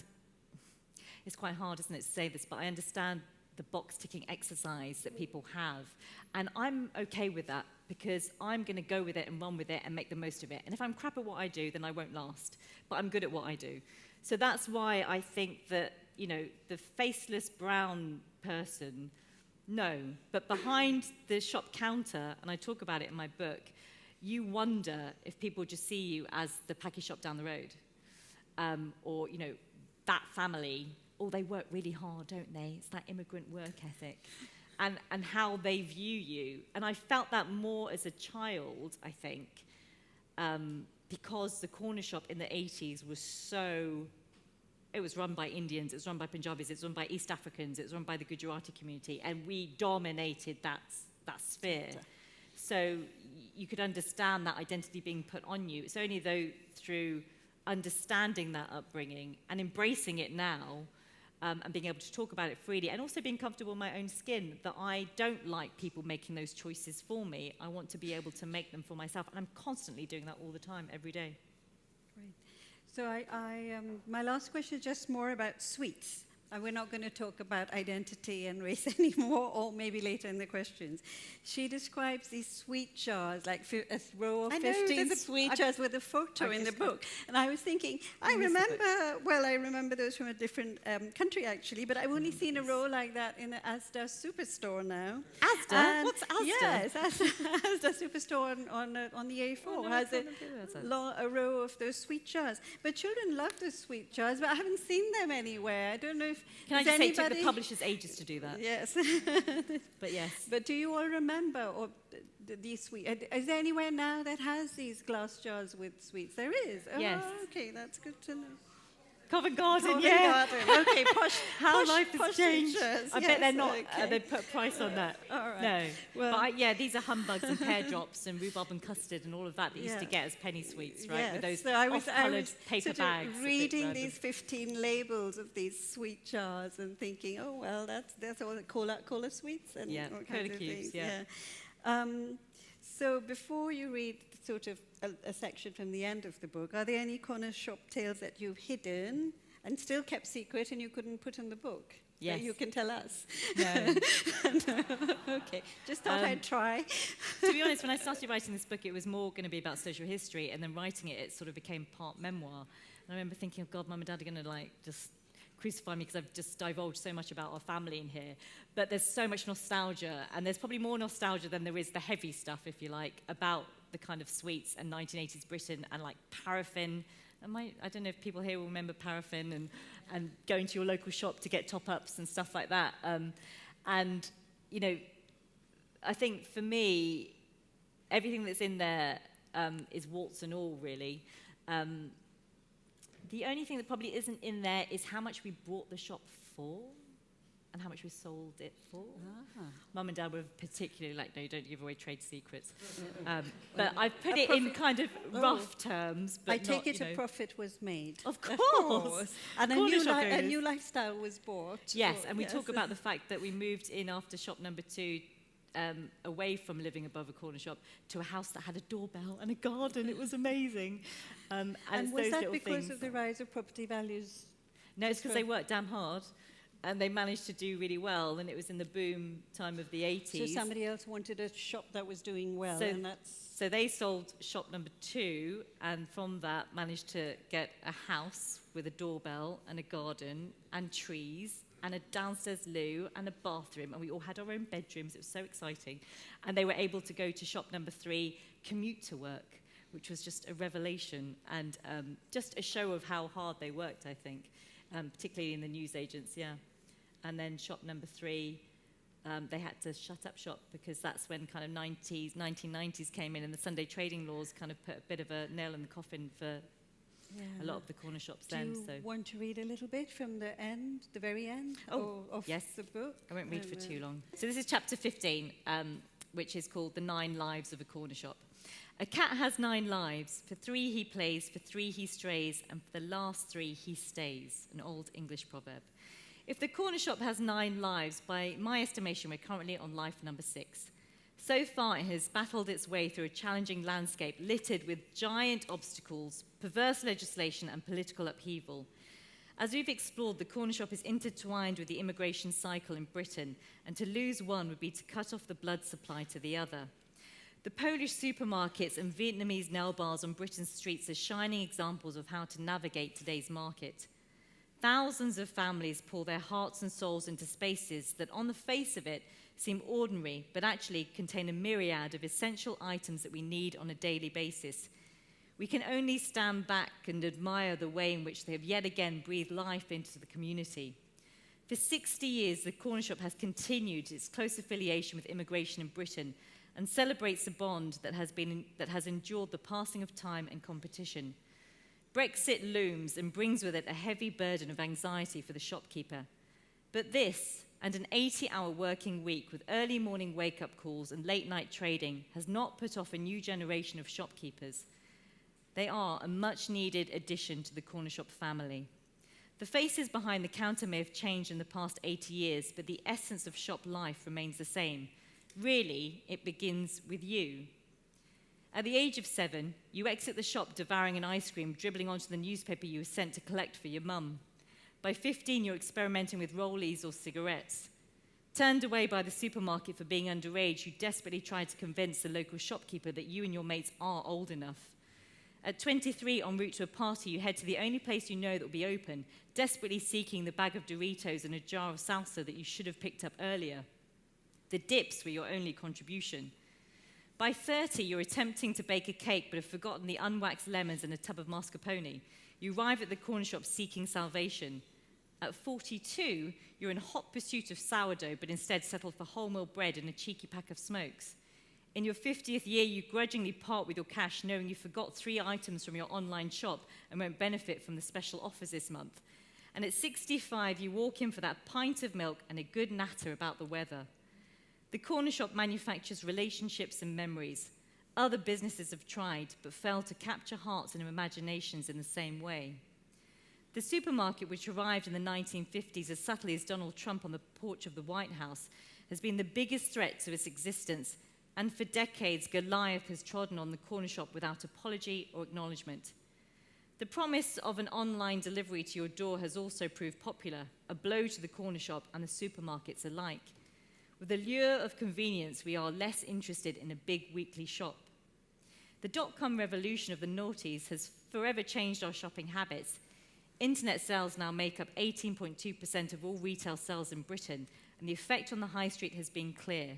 S2: it's quite hard, isn't it, to say this, but I understand the box-ticking exercise that people have. And I'm okay with that because I'm going to go with it and run with it and make the most of it. And if I'm crap at what I do, then I won't last. But I'm good at what I do. So that's why I think that, you know, the faceless brown person, no. But behind the shop counter, and I talk about it in my book, you wonder if people just see you as the package shop down the road. Or, you know, that family, oh, they work really hard, don't they? It's that immigrant work ethic. And how they view you. And I felt that more as a child, I think, because the corner shop in the 80s was so... It was run by Indians, it was run by Punjabis, it was run by East Africans, it was run by the Gujarati community, and we dominated that sphere. So you could understand that identity being put on you. It's only though through understanding that upbringing and embracing it now, and being able to talk about it freely, and also being comfortable in my own skin, that I don't like people making those choices for me. I want to be able to make them for myself, and I'm constantly doing that all the time, every day.
S1: Great. So my last question is just more about sweets. And we're not going to talk about identity and race anymore, or maybe later in the questions. She describes these sweet jars, like a row of 15 sweet jars with a photo in the book. And I was thinking, I remember those from a different country, actually, but I've only seen a row like that in the Asda superstore now.
S2: Asda? What's Asda?
S1: Yes, Asda superstore on the A4 has a row of those sweet jars. But children love those sweet jars, but I haven't seen them anywhere. I don't know if
S2: Can I just say it took the publishers ages to do that?
S1: Yes.
S2: But yes.
S1: But do you all remember these sweets? Is there anywhere now that has these glass jars with sweets? There is?
S2: Yes.
S1: Oh, okay, that's good to know.
S2: Covent Garden,
S1: Covent
S2: yeah.
S1: Garden. Okay,
S2: How life has changed.
S1: Teachers.
S2: I bet they're not, they put a price on that.
S1: All right.
S2: No.
S1: Well,
S2: but these are humbugs and pear drops and rhubarb and custard and all of that used to get as penny sweets, right?
S1: Yes.
S2: With those
S1: so I was
S2: paper
S1: sort
S2: bags.
S1: of reading these 15 labels of these sweet jars and thinking, oh, well, that's all cola sweets and all kinds of
S2: cubes,
S1: things. So before you read sort of a section from the end of the book, are there any corner shop tales that you've hidden and still kept secret and you couldn't put in the book?
S2: Yes.
S1: That you can tell us?
S2: No.
S1: Okay, just thought I'd try.
S2: To be honest, when I started writing this book, it was more going to be about social history, and then writing it, it sort of became part memoir. And I remember thinking, oh God, Mum and Dad are going to just crucify me because I've just divulged so much about our family in here. But there's so much nostalgia, and there's probably more nostalgia than there is the heavy stuff, if you like, about the kind of sweets and 1980s Britain and like paraffin. I don't know if people here will remember paraffin and going to your local shop to get top-ups and stuff like that. And, you know, I think for me, everything that's in there is warts and all, really. The only thing that probably isn't in there is how much we bought the shop for and how much we sold it for. Mum and Dad were particularly like, no, don't give away trade secrets. But I've put it in kind of rough terms. But
S1: I take it
S2: a
S1: profit was made.
S2: Of course.
S1: And a new lifestyle was bought.
S2: Yes, and we talk about the fact that we moved in after shop number 2 away from living above a corner shop to a house that had a doorbell and a garden. It was amazing. And
S1: was that because
S2: things.
S1: of the rise of property values?
S2: No, it's because they worked damn hard and they managed to do really well, and it was in the boom time of the 80s.
S1: So somebody else wanted a shop that was doing well,
S2: So they sold shop number 2, and from that managed to get a house with a doorbell and a garden and trees and a downstairs loo and a bathroom, and we all had our own bedrooms. It was so exciting. And they were able to go to shop number 3, commute to work, which was just a revelation and just a show of how hard they worked, I think, particularly in the newsagents, And then shop number 3, they had to shut up shop because that's when kind of 1990s came in, and the Sunday trading laws kind of put a bit of a nail in the coffin for a lot of the corner shops then.
S1: Do you want to read a little bit from the very end of the book?
S2: I won't read for too long. So this is chapter 15, which is called The 9 Lives of a Corner Shop. A cat has 9 lives. For 3 he plays, for 3 he strays, and for the last 3 he stays. An old English proverb. If the corner shop has 9 lives, by my estimation, we're currently on life number 6. So far, it has battled its way through a challenging landscape littered with giant obstacles, perverse legislation, and political upheaval. As we've explored, the corner shop is intertwined with the immigration cycle in Britain, and to lose one would be to cut off the blood supply to the other. The Polish supermarkets and Vietnamese nail bars on Britain's streets are shining examples of how to navigate today's market. Thousands of families pour their hearts and souls into spaces that, on the face of it, seem ordinary, but actually contain a myriad of essential items that we need on a daily basis. We can only stand back and admire the way in which they have yet again breathed life into the community. For 60 years, the corner shop has continued its close affiliation with immigration in Britain and celebrates a bond that has endured the passing of time and competition. Brexit looms and brings with it a heavy burden of anxiety for the shopkeeper. But this, and an 80-hour working week with early morning wake-up calls and late-night trading, has not put off a new generation of shopkeepers. They are a much-needed addition to the corner shop family. The faces behind the counter may have changed in the past 80 years, but the essence of shop life remains the same. Really, it begins with you. At the age of 7, you exit the shop devouring an ice cream, dribbling onto the newspaper you were sent to collect for your mum. By 15, you're experimenting with rollies or cigarettes. Turned away by the supermarket for being underage, you desperately try to convince the local shopkeeper that you and your mates are old enough. At 23, en route to a party, you head to the only place you know that will be open, desperately seeking the bag of Doritos and a jar of salsa that you should have picked up earlier. The dips were your only contribution. By 30, you're attempting to bake a cake but have forgotten the unwaxed lemons and a tub of mascarpone. You arrive at the corner shop seeking salvation. At 42, you're in hot pursuit of sourdough but instead settle for wholemeal bread and a cheeky pack of smokes. In your 50th year, you grudgingly part with your cash knowing you forgot 3 items from your online shop and won't benefit from the special offers this month. And at 65, you walk in for that pint of milk and a good natter about the weather. The corner shop manufactures relationships and memories. Other businesses have tried, but failed to capture hearts and imaginations in the same way. The supermarket, which arrived in the 1950s as subtly as Donald Trump on the porch of the White House, has been the biggest threat to its existence, and for decades, Goliath has trodden on the corner shop without apology or acknowledgement. The promise of an online delivery to your door has also proved popular, a blow to the corner shop and the supermarkets alike. With the lure of convenience, we are less interested in a big weekly shop. The dot-com revolution of the noughties has forever changed our shopping habits. Internet sales now make up 18.2% of all retail sales in Britain, and the effect on the high street has been clear.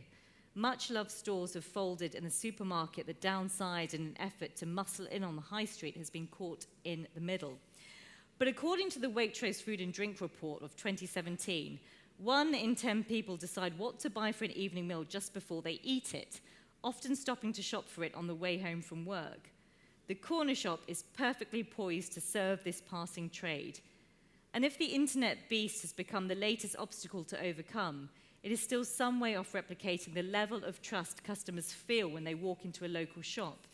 S2: Much-loved stores have folded, and the supermarket that downsized in an effort to muscle in on the high street has been caught in the middle. But according to the Waitrose Food and Drink Report of 2017, 1 in 10 people decide what to buy for an evening meal just before they eat it, often stopping to shop for it on the way home from work. The corner shop is perfectly poised to serve this passing trade. And if the internet beast has become the latest obstacle to overcome, it is still some way off replicating the level of trust customers feel when they walk into a local shop.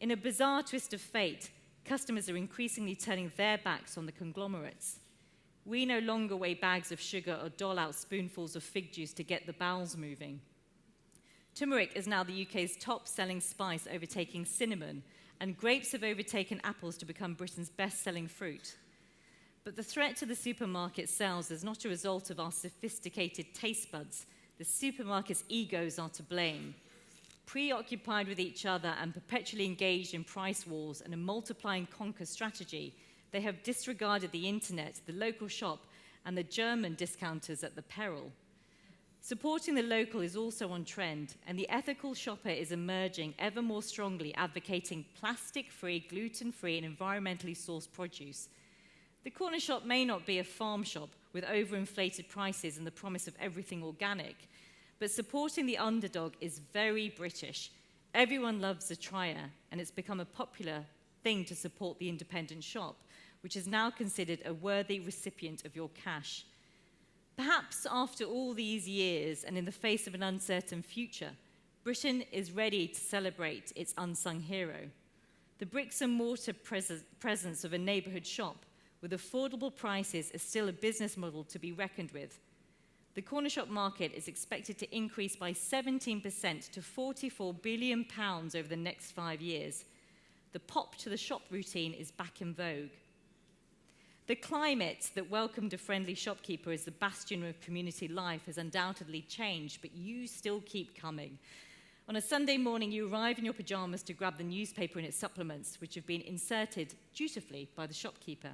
S2: In a bizarre twist of fate, customers are increasingly turning their backs on the conglomerates. We no longer weigh bags of sugar or dole out spoonfuls of fig juice to get the bowels moving. Turmeric is now the UK's top-selling spice, overtaking cinnamon, and grapes have overtaken apples to become Britain's best-selling fruit. But the threat to the supermarket sales is not a result of our sophisticated taste buds. The supermarket's egos are to blame. Preoccupied with each other and perpetually engaged in price wars and a multiply and conquer strategy, they have disregarded the internet, the local shop, and the German discounters at the peril. Supporting the local is also on trend, and the ethical shopper is emerging ever more strongly, advocating plastic-free, gluten-free, and environmentally sourced produce. The corner shop may not be a farm shop with overinflated prices and the promise of everything organic, but supporting the underdog is very British. Everyone loves a trier, and it's become a popular thing to support the independent shop, which is now considered a worthy recipient of your cash. Perhaps after all these years and in the face of an uncertain future, Britain is ready to celebrate its unsung hero. The bricks and mortar presence of a neighbourhood shop with affordable prices is still a business model to be reckoned with. The corner shop market is expected to increase by 17% to £44 billion over the next 5 years. The pop to the shop routine is back in vogue. The climate that welcomed a friendly shopkeeper as the bastion of community life has undoubtedly changed, but you still keep coming. On a Sunday morning, you arrive in your pajamas to grab the newspaper and its supplements, which have been inserted dutifully by the shopkeeper.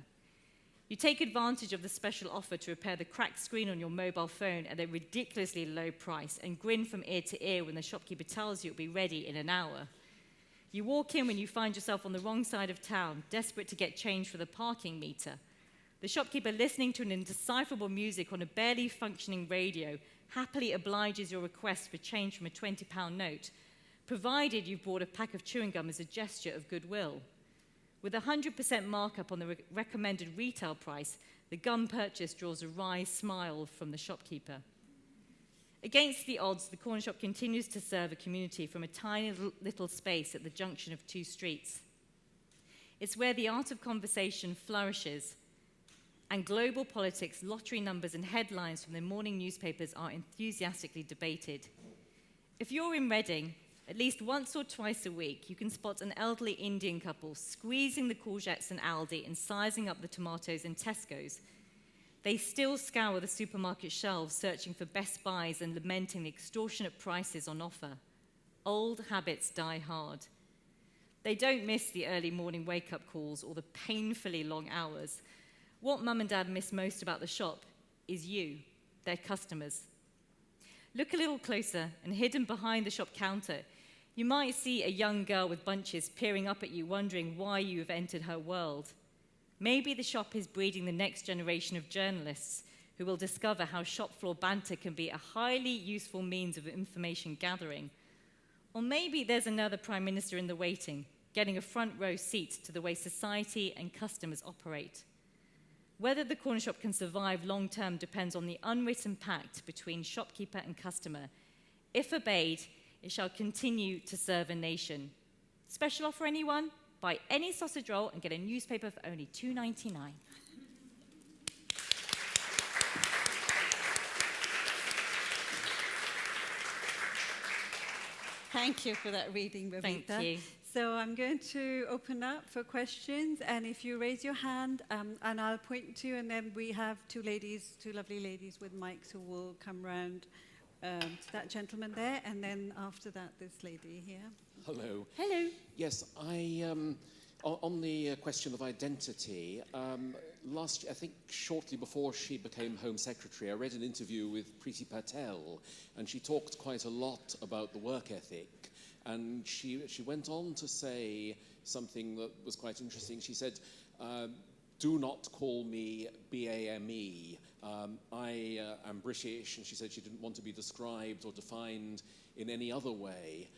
S2: You take advantage of the special offer to repair the cracked screen on your mobile phone at a ridiculously low price and grin from ear to ear when the shopkeeper tells you it'll be ready in an hour. You walk in when you find yourself on the wrong side of town, desperate to get change for the parking meter. The shopkeeper, listening to an indecipherable music on a barely functioning radio, happily obliges your request for change from a £20 note, provided you've bought a pack of chewing gum as a gesture of goodwill. With a 100% markup on the recommended retail price, the gum purchase draws a wry smile from the shopkeeper. Against the odds, the corner shop continues to serve a community from a tiny little space at the junction of two streets. It's where the art of conversation flourishes, and global politics, lottery numbers, and headlines from the morning newspapers are enthusiastically debated. If you're in Reading, at least once or twice a week, you can spot an elderly Indian couple squeezing the courgettes in Aldi and sizing up the tomatoes in Tesco's. They still scour the supermarket shelves, searching for best buys and lamenting the extortionate prices on offer. Old habits die hard. They don't miss the early morning wake-up calls or the painfully long hours. What Mum and Dad miss most about the shop is you, their customers. Look a little closer, and hidden behind the shop counter, you might see a young girl with bunches peering up at you, wondering why you have entered her world. Maybe the shop is breeding the next generation of journalists who will discover how shop floor banter can be a highly useful means of information gathering. Or maybe there's another Prime Minister in the waiting, getting a front row seat to the way society and customers operate. Whether the corner shop can survive long-term depends on the unwritten pact between shopkeeper and customer. If obeyed, it shall continue to serve a nation. Special offer, anyone? Buy any sausage roll and get a newspaper for only $2.99.
S1: Thank you for that reading, Babita.
S2: Thank you.
S1: So I'm going to open up for questions, and if you raise your hand, and I'll point to you, and then we have two lovely ladies with mics who will come round to that gentleman there, and then after that, this lady here.
S4: Hello.
S2: Hello.
S4: Yes, on the question of identity, last year, I think shortly before she became Home Secretary, I read an interview with Priti Patel, and she talked quite a lot about the work ethic. And she went on to say something that was quite interesting. She said, do not call me BAME. I am British, and she said she didn't want to be described or defined in any other way.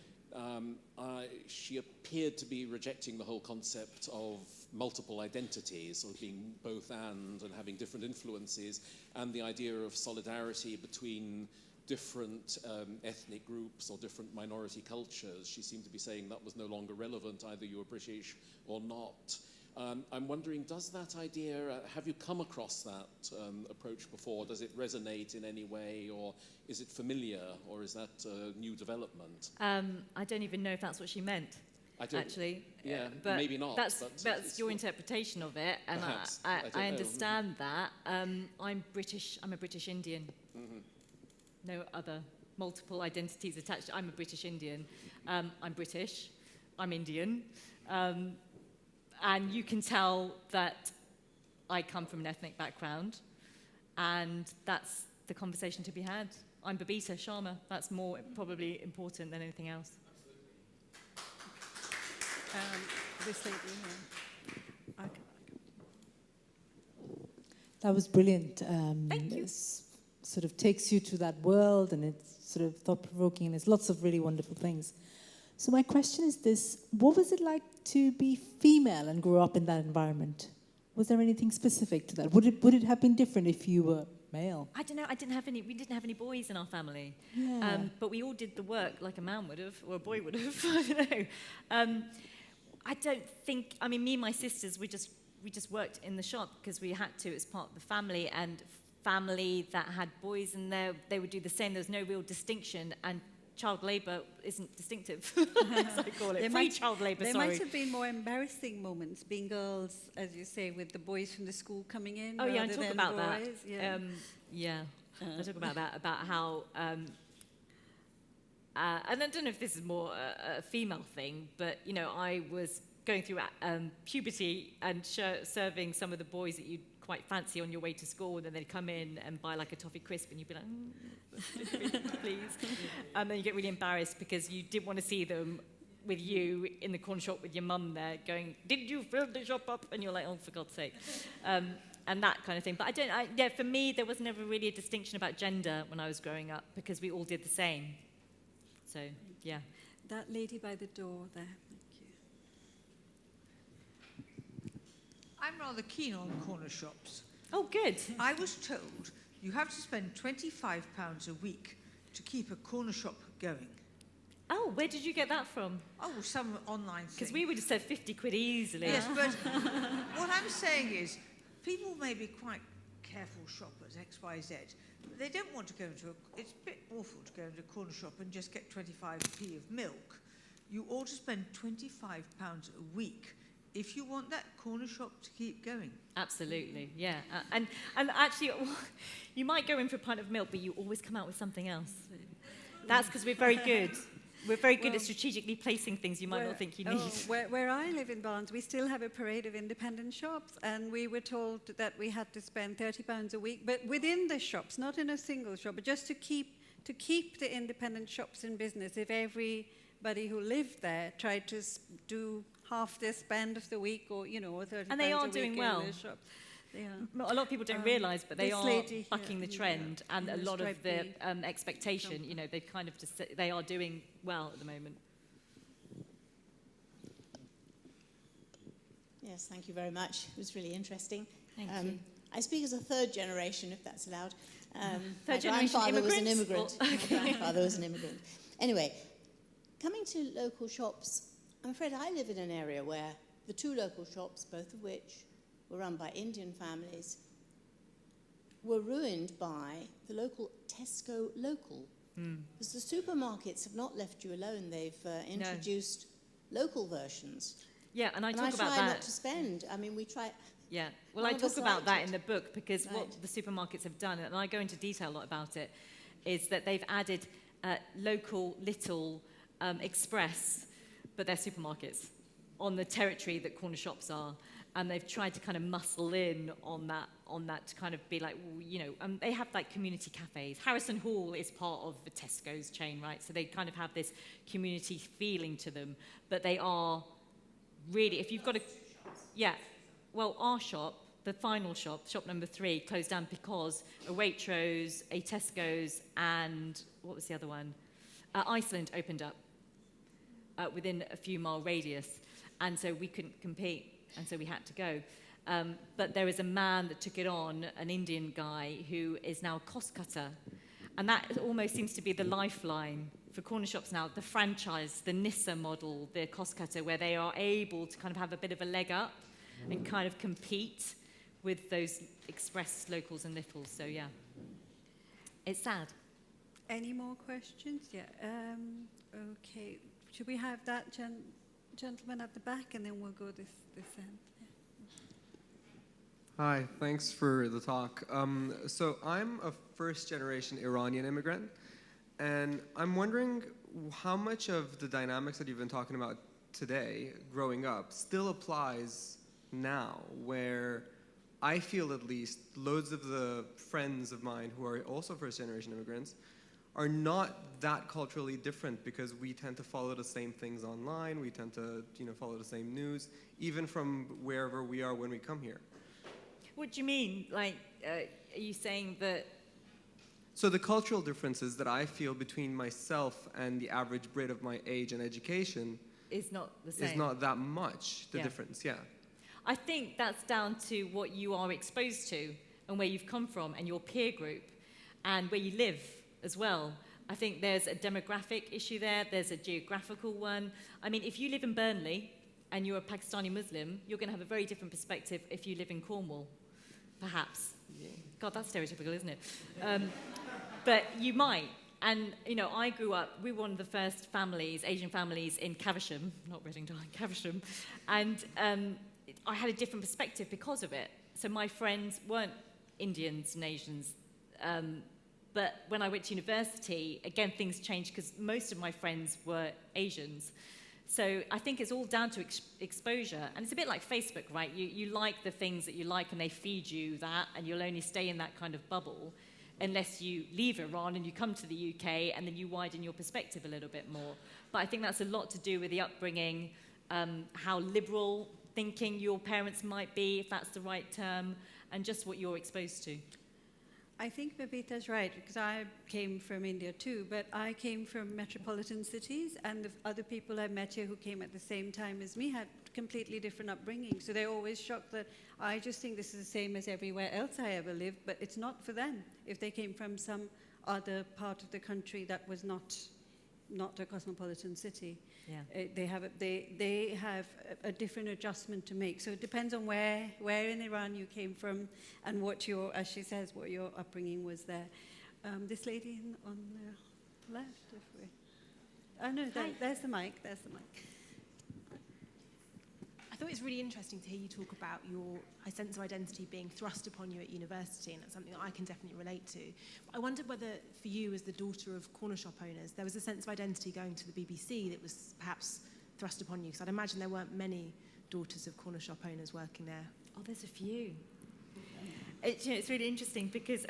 S4: She appeared to be rejecting the whole concept of multiple identities, of being both and having different influences, and the idea of solidarity between different ethnic groups or different minority cultures. She seemed to be saying that was no longer relevant, either you were British or not. I'm wondering, does that idea, have you come across that approach before? Does it resonate in any way, or is it familiar, or is that a new development?
S2: I don't even know if that's what she meant, actually.
S4: Yeah,
S2: but
S4: maybe not.
S2: That's your interpretation of it, and
S4: perhaps,
S2: I understand that. I'm British. I'm a British Indian.
S4: Mm-hmm.
S2: No other multiple identities attached. I'm a British Indian. I'm British. I'm Indian. And you can tell that I come from an ethnic background, and that's the conversation to be had. I'm Babita Sharma. That's more probably important than anything else.
S1: This lady here. Okay.
S5: That was brilliant.
S2: Thank you.
S5: Sort of takes you to that world, and it's sort of thought-provoking, and there's lots of really wonderful things. So my question is this: what was it like to be female and grow up in that environment? Was there anything specific to that? Would it have been different if you were male?
S2: I don't know. We didn't have any boys in our family.
S5: Yeah.
S2: But we all did the work like a man would have, or a boy would have. I don't know. I don't think. I mean, me and my sisters, we just worked in the shop because we had to as part of the family, and family that had boys in there, they would do the same. There was no real distinction, and child labour isn't distinctive, as I call it. Free child labour,
S1: There
S2: sorry.
S1: might have been more embarrassing moments, being girls, as you say, with the boys from the school coming in.
S2: Oh, yeah, I
S1: rather
S2: talk
S1: than
S2: about
S1: boys.
S2: that.
S1: Yeah.
S2: I talk about that, about how... and I don't know if this is more a female thing, but, you know, I was going through puberty and serving some of the boys that you'd quite fancy on your way to school, and then they'd come in and buy like a toffee crisp, and you'd be like, please. And then you get really embarrassed because you didn't want to see them with you in the corner shop with your mum there going, did you fill the shop up? And you're like, oh, for God's sake. And that kind of thing. But for me, there was never really a distinction about gender when I was growing up because we all did the same. So, yeah.
S1: That lady by the door there.
S6: I'm rather keen on corner shops.
S2: Oh, good.
S6: I was told you have to spend £25 a week to keep a corner shop going.
S2: Oh, where did you get that from?
S6: Oh, some online thing.
S2: Because we would have said 50 quid easily.
S6: Yes, but what I'm saying is people may be quite careful shoppers, X, Y, Z, but they don't want to go into it's a bit awful to go into a corner shop and just get 25p of milk. You ought to spend £25 a week if you want that corner shop to keep going.
S2: Absolutely, yeah. And actually, you might go in for a pint of milk, but you always come out with something else. That's because we're very good. We're very good at strategically placing things you might not think you need.
S1: Where I live in Barnes, we still have a parade of independent shops, and we were told that we had to spend £30 a week, but within the shops, not in a single shop, but just to keep the independent shops in business. If everybody who lived there tried to do half their spend of the week, or or 30
S2: and they are
S1: pounds a week
S2: doing well.
S1: in the shop.
S2: A lot of people don't realise, but they are bucking the trend, and a lot of the expectation. They've kind of they are doing well at the moment.
S7: Yes, thank you very much. It was really interesting.
S2: Thank you.
S7: I speak as a third generation, if that's allowed.
S2: Third generation
S7: my grandfather was an
S2: immigrants?
S7: immigrant. My grandfather was an immigrant. Anyway, coming to local shops, I'm afraid I live in an area where the two local shops, both of which were run by Indian families, were ruined by the local Tesco local. Because the supermarkets have not left you alone. They've introduced local versions.
S2: Yeah, and I talk about that.
S7: And I try not to spend. I mean, we try...
S2: Yeah, well, I talk about that in the book because what the supermarkets have done, and I go into detail a lot about it, is that they've added local little express, but they're supermarkets, on the territory that corner shops are. And they've tried to kind of muscle in on that to kind of be like, they have like community cafes. Harrison Hall is part of the Tesco's chain, right? So they kind of have this community feeling to them. But they are really, if you've got well, our shop, the final shop, shop number 3, closed down because a Waitrose, a Tesco's, and what was the other one? Iceland opened up within a few mile radius. And so we couldn't compete. And so we had to go. But there is a man that took it on, an Indian guy, who is now a cost cutter. And that almost seems to be the lifeline for corner shops now, the franchise, the Nissa model, the cost cutter, where they are able to kind of have a bit of a leg up and kind of compete with those express locals and littles. So, yeah, it's sad.
S1: Any more questions? Yeah. Okay. Should we have that gentleman at the back, and then we'll go this end. Yeah.
S8: Hi, thanks for the talk. So I'm a first-generation Iranian immigrant, and I'm wondering how much of the dynamics that you've been talking about today, growing up, still applies now, where I feel at least loads of the friends of mine who are also first-generation immigrants are not that culturally different because we tend to follow the same things online, we tend to follow the same news, even from wherever we are when we come here.
S2: What do you mean? Like, are you saying that...
S8: So the cultural differences that I feel between myself and the average Brit of my age and education
S2: is not the same.
S8: Is not that much, the difference, yeah.
S2: I think that's down to what you are exposed to and where you've come from and your peer group and where you live as well. I think there's a demographic issue there, there's a geographical one. I mean, if you live in Burnley and you're a Pakistani Muslim, you're going to have a very different perspective if you live in Cornwall, perhaps. God, that's stereotypical, isn't it? But you might. And, I grew up, we were one of the first families, Asian families in Caversham, not Reading, Caversham, and I had a different perspective because of it. So my friends weren't Indians and Asians, but when I went to university, again, things changed because most of my friends were Asians. So I think it's all down to exposure. And it's a bit like Facebook, right? You like the things that you like and they feed you that, and you'll only stay in that kind of bubble unless you leave Iran and you come to the UK and then you widen your perspective a little bit more. But I think that's a lot to do with the upbringing, how liberal thinking your parents might be, if that's the right term, and just what you're exposed to.
S1: I think Babita's right, because I came from India too, but I came from metropolitan cities, and the other people I met here who came at the same time as me had completely different upbringing. So they're always shocked that I just think this is the same as everywhere else I ever lived, but it's not for them if they came from some other part of the country that was not a cosmopolitan city.
S2: Yeah.
S1: They have a different adjustment to make. So it depends on where in Iran you came from and what your, as she says, what your upbringing was there. This lady on the left, if we. Oh no, there's the mic. There's the mic.
S9: I thought it was really interesting to hear you talk about your sense of identity being thrust upon you at university, and that's something that I can definitely relate to. But I wondered whether, for you, as the daughter of corner shop owners, there was a sense of identity going to the BBC that was perhaps thrust upon you, because I'd imagine there weren't many daughters of corner shop owners working there.
S2: Oh, there's a few. It's really interesting because,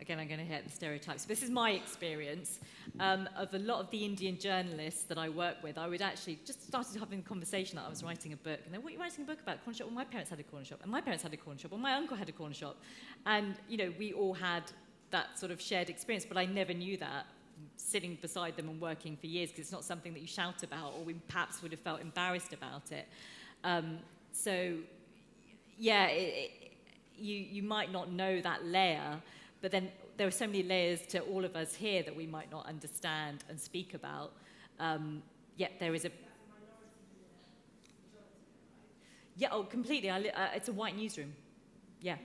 S2: again, I'm going to hit the stereotypes. This is my experience of a lot of the Indian journalists that I work with. I would actually just started having a conversation that I was writing a book. And then, what are you writing a book about? Corner shop? Well, my parents had a corner shop. And my parents had a corner shop. Well, my uncle had a corner shop. And, we all had that sort of shared experience. But I never knew that sitting beside them and working for years, because it's not something that you shout about, or we perhaps would have felt embarrassed about it. You might not know that layer, but then there are so many layers to all of us here that we might not understand and speak about. Yet there is a... Yeah, oh, completely. It's a white newsroom. Yeah.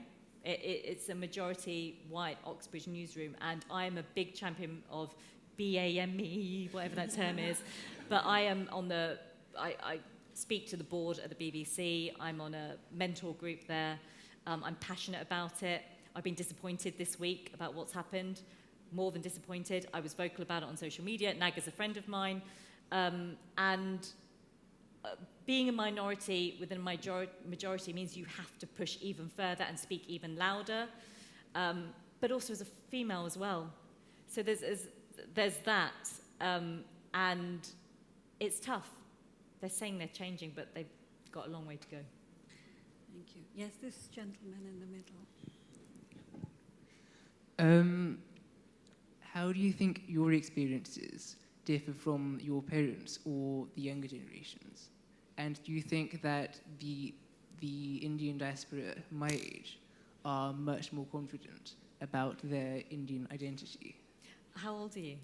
S2: It's a majority white Oxbridge newsroom, and I am a big champion of BAME, whatever that term is. But I am on the... I speak to the board at the BBC. I'm on a mentor group there. I'm passionate about it. I've been disappointed this week about what's happened, more than disappointed. I was vocal about it on social media. Naga's a friend of mine. Being a minority within a majority means you have to push even further and speak even louder, but also as a female as well. So there's that, and it's tough. They're saying they're changing, but they've got a long way to go.
S1: Thank you. Yes, this gentleman in the middle.
S10: How do you think your experiences differ from your parents or the younger generations? And do you think that the Indian diaspora my age are much more confident about their Indian identity?
S2: How old are you?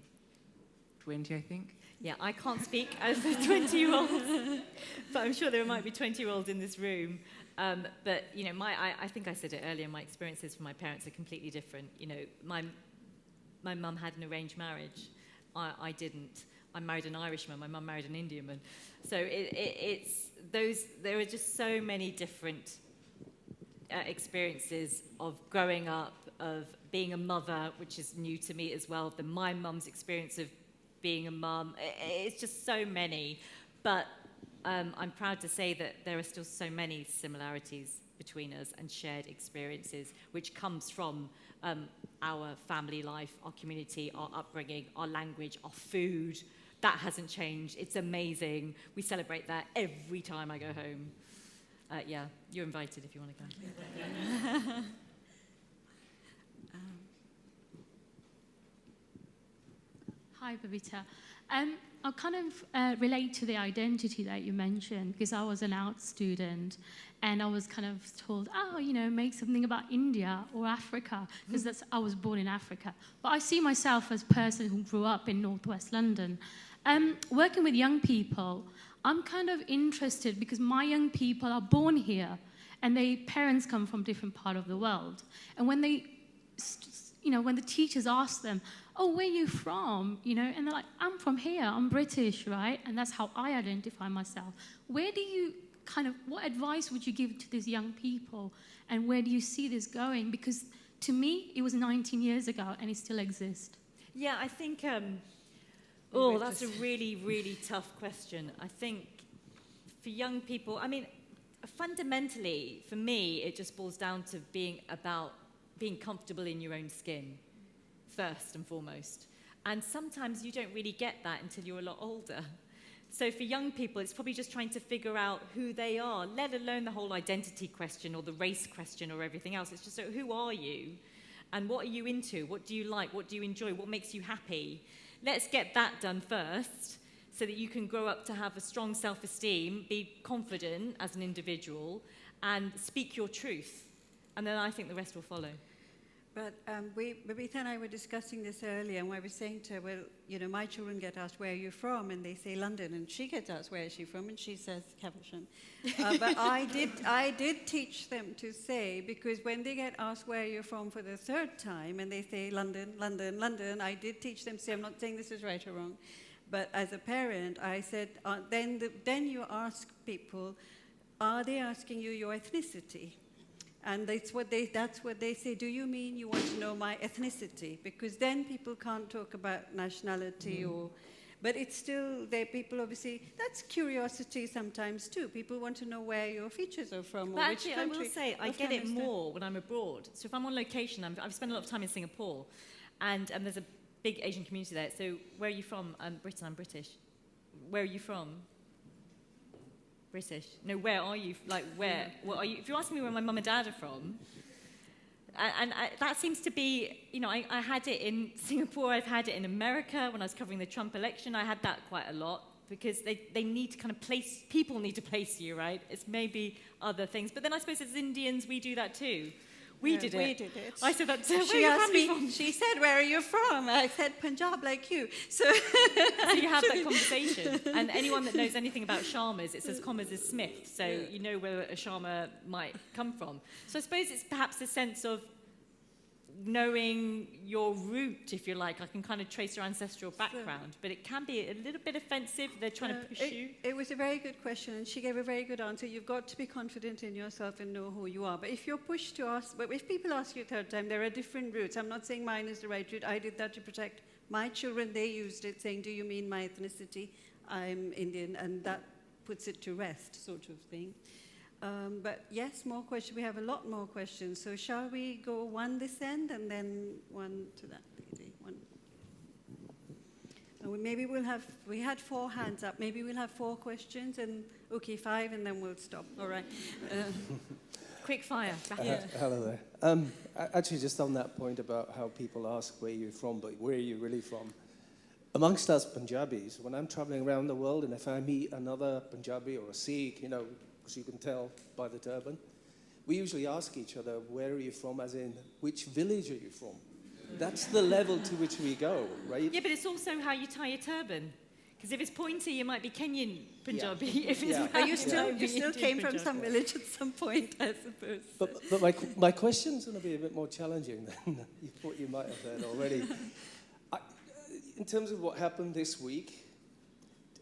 S10: 20, I think.
S2: Yeah, I can't speak as a 20-year-old, but I'm sure there might be 20-year-olds in this room. But, I think I said it earlier, my experiences from my parents are completely different. My mum had an arranged marriage. I didn't. I married an Irishman. My mum married an Indian. So there are just so many different experiences of growing up, of being a mother, which is new to me as well, than my mum's experience of being a mum. It's just so many. But I'm proud to say that there are still so many similarities between us and shared experiences, which comes from our family life, our community, our upbringing, our language, our food. That hasn't changed. It's amazing. We celebrate that every time I go home. Yeah, you're invited if you want to come.
S11: Hi, Babita. I'll kind of relate to the identity that you mentioned, because I was an art student and I was kind of told, make something about India or Africa, because I was born in Africa. But I see myself as a person who grew up in northwest London. Working with young people, I'm kind of interested because my young people are born here and their parents come from different part of the world. And when when the teachers ask them, oh, where are you from? You know, and they're like, I'm from here, I'm British, right? And that's how I identify myself. Where do you what advice would you give to these young people? And where do you see this going? Because to me, it was 19 years ago and it still exists.
S2: Yeah, I think, that's a really, really tough question. I think for young people, I mean, fundamentally, for me, it just boils down to being comfortable in your own skin, first and foremost. And sometimes you don't really get that until you're a lot older. So for young people, it's probably just trying to figure out who they are, let alone the whole identity question or the race question or everything else. It's just, so who are you? And what are you into? What do you like? What do you enjoy? What makes you happy? Let's get that done first so that you can grow up to have a strong self-esteem, be confident as an individual, and speak your truth. And then I think the rest will follow.
S1: But Babita and I were discussing this earlier, and I was saying to her, well, you know, my children get asked, where are you from? And they say London, and she gets asked, where is she from? And she says Caversham. But I did teach them to say, because when they get asked, where are you from for the third time, and they say London, London, London, I did teach them to say, I'm not saying this is right or wrong, but as a parent, I said, then you ask people, are they asking you your ethnicity? And that's what they say. Do you mean you want to know my ethnicity? Because then people can't talk about nationality but it's still, people obviously, that's curiosity sometimes too. People want to know where your features are from
S2: But
S1: or
S2: actually,
S1: which country.
S2: I will say, I get it more when I'm abroad. So if I'm on location, I've spent a lot of time in Singapore, and there's a big Asian community there. So where are you from? I'm British. Where are you from? British. No, where are you? Like, where? What are you? If you're asking me where my mum and dad are from, that seems to be, you know, I had it in Singapore, I've had it in America when I was covering the Trump election. I had that quite a lot because they need to kind of people need to place you, right? It's maybe other things. But then I suppose as Indians, we do that too. We did it. I said that too.
S1: She asked me, she said, where are you from? I said, Punjab, like you. So
S2: you have that conversation. And anyone that knows anything about Sharmas, it says commas is Smith. So you know where a Sharma might come from. So I suppose it's perhaps a sense of knowing your root, if you like. I can kind of trace your ancestral background, but it can be a little bit offensive. They're trying to push you.
S1: It was a very good question, and she gave a very good answer. You've got to be confident in yourself and know who you are. But if you're pushed to ask, but if people ask you a third time, there are different routes. I'm not saying mine is the right route. I did that to protect my children. They used it, saying, do you mean my ethnicity? I'm Indian, and that puts it to rest, sort of thing. But yes, more questions. We have a lot more questions. So shall we go one this end and then one to that lady? One. And maybe we had 4 hands up. Maybe we'll have 4 questions and, okay, 5, and then we'll stop. All right.
S2: Quick fire.
S12: Hello there. Actually, just on that point about how people ask where you're from, but where are you really from? Amongst us Punjabis, when I'm traveling around the world and if I meet another Punjabi or a Sikh, you know, as you can tell by the turban, we usually ask each other, where are you from, as in, which village are you from? That's the level to which we go, right?
S2: Yeah, but it's also how you tie your turban. Because if it's pointy, you might be Kenyan Punjabi. If it's round,
S1: you still came from some village at some point, I suppose.
S12: But my question's going to be a bit more challenging than what you might have heard already. In terms of what happened this week,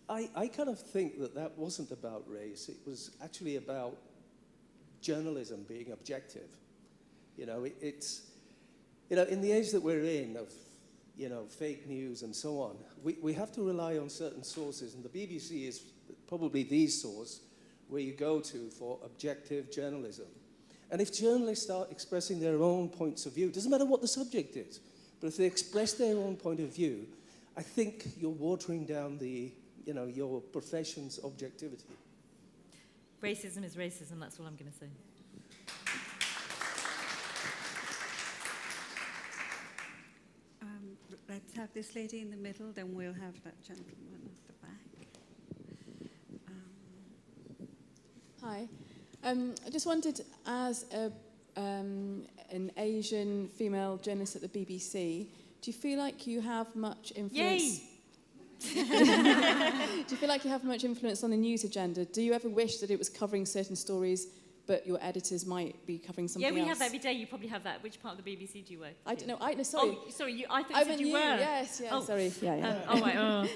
S12: I kind of think that wasn't about race. It was actually about journalism being objective. You know, in the age that we're in of, you know, fake news and so on, we have to rely on certain sources, and the BBC is probably the source where you go to for objective journalism. And if journalists start expressing their own points of view, it doesn't matter what the subject is, but if they express their own point of view, I think you're watering down your profession's objectivity.
S2: Racism is racism, that's all I'm going to say.
S1: Let's have this lady in the middle, then we'll have that gentleman at the back.
S13: Hi. I just wondered, as an Asian female journalist at the BBC, do you feel like you have much influence?
S2: Yay!
S13: Do you feel like you have much influence on the news agenda? Do you ever wish that it was covering certain stories but your editors might be covering something else.
S2: Yeah, we have that every day. You probably have that. Which part of the BBC do you work?
S13: I don't know. Sorry.
S2: Oh, sorry. I thought you said you were.
S13: Yes.
S2: Oh.
S13: Sorry. Yeah.
S2: Oh, right.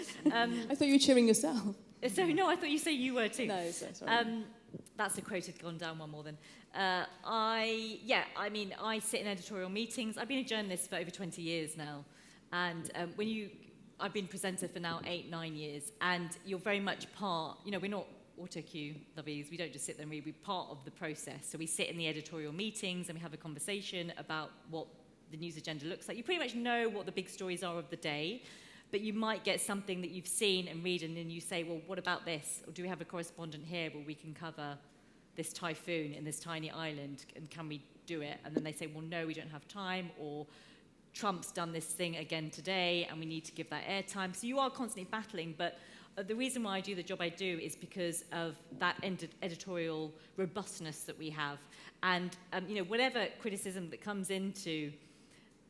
S13: I thought you were cheering yourself.
S2: So no, I thought you said you were too.
S13: No, sorry.
S2: That's a quote had gone down one more than. I sit in editorial meetings. I've been a journalist for over 20 years now, and I've been presenter for now 8-9 years, and you're very much part. We're not auto cue lovies. We don't just sit there and read. We're part of the process. So we sit in the editorial meetings and we have a conversation about what the news agenda looks like. You pretty much know what the big stories are of the day, but you might get something that you've seen and read, and then you say, well, what about this? Or do we have a correspondent here where we can cover this typhoon in this tiny island, and can we do it? And then they say, well, no, we don't have time, or Trump's done this thing again today, and we need to give that airtime. So you are constantly battling, but the reason why I do the job I do is because of that editorial robustness that we have. And, whatever criticism that comes into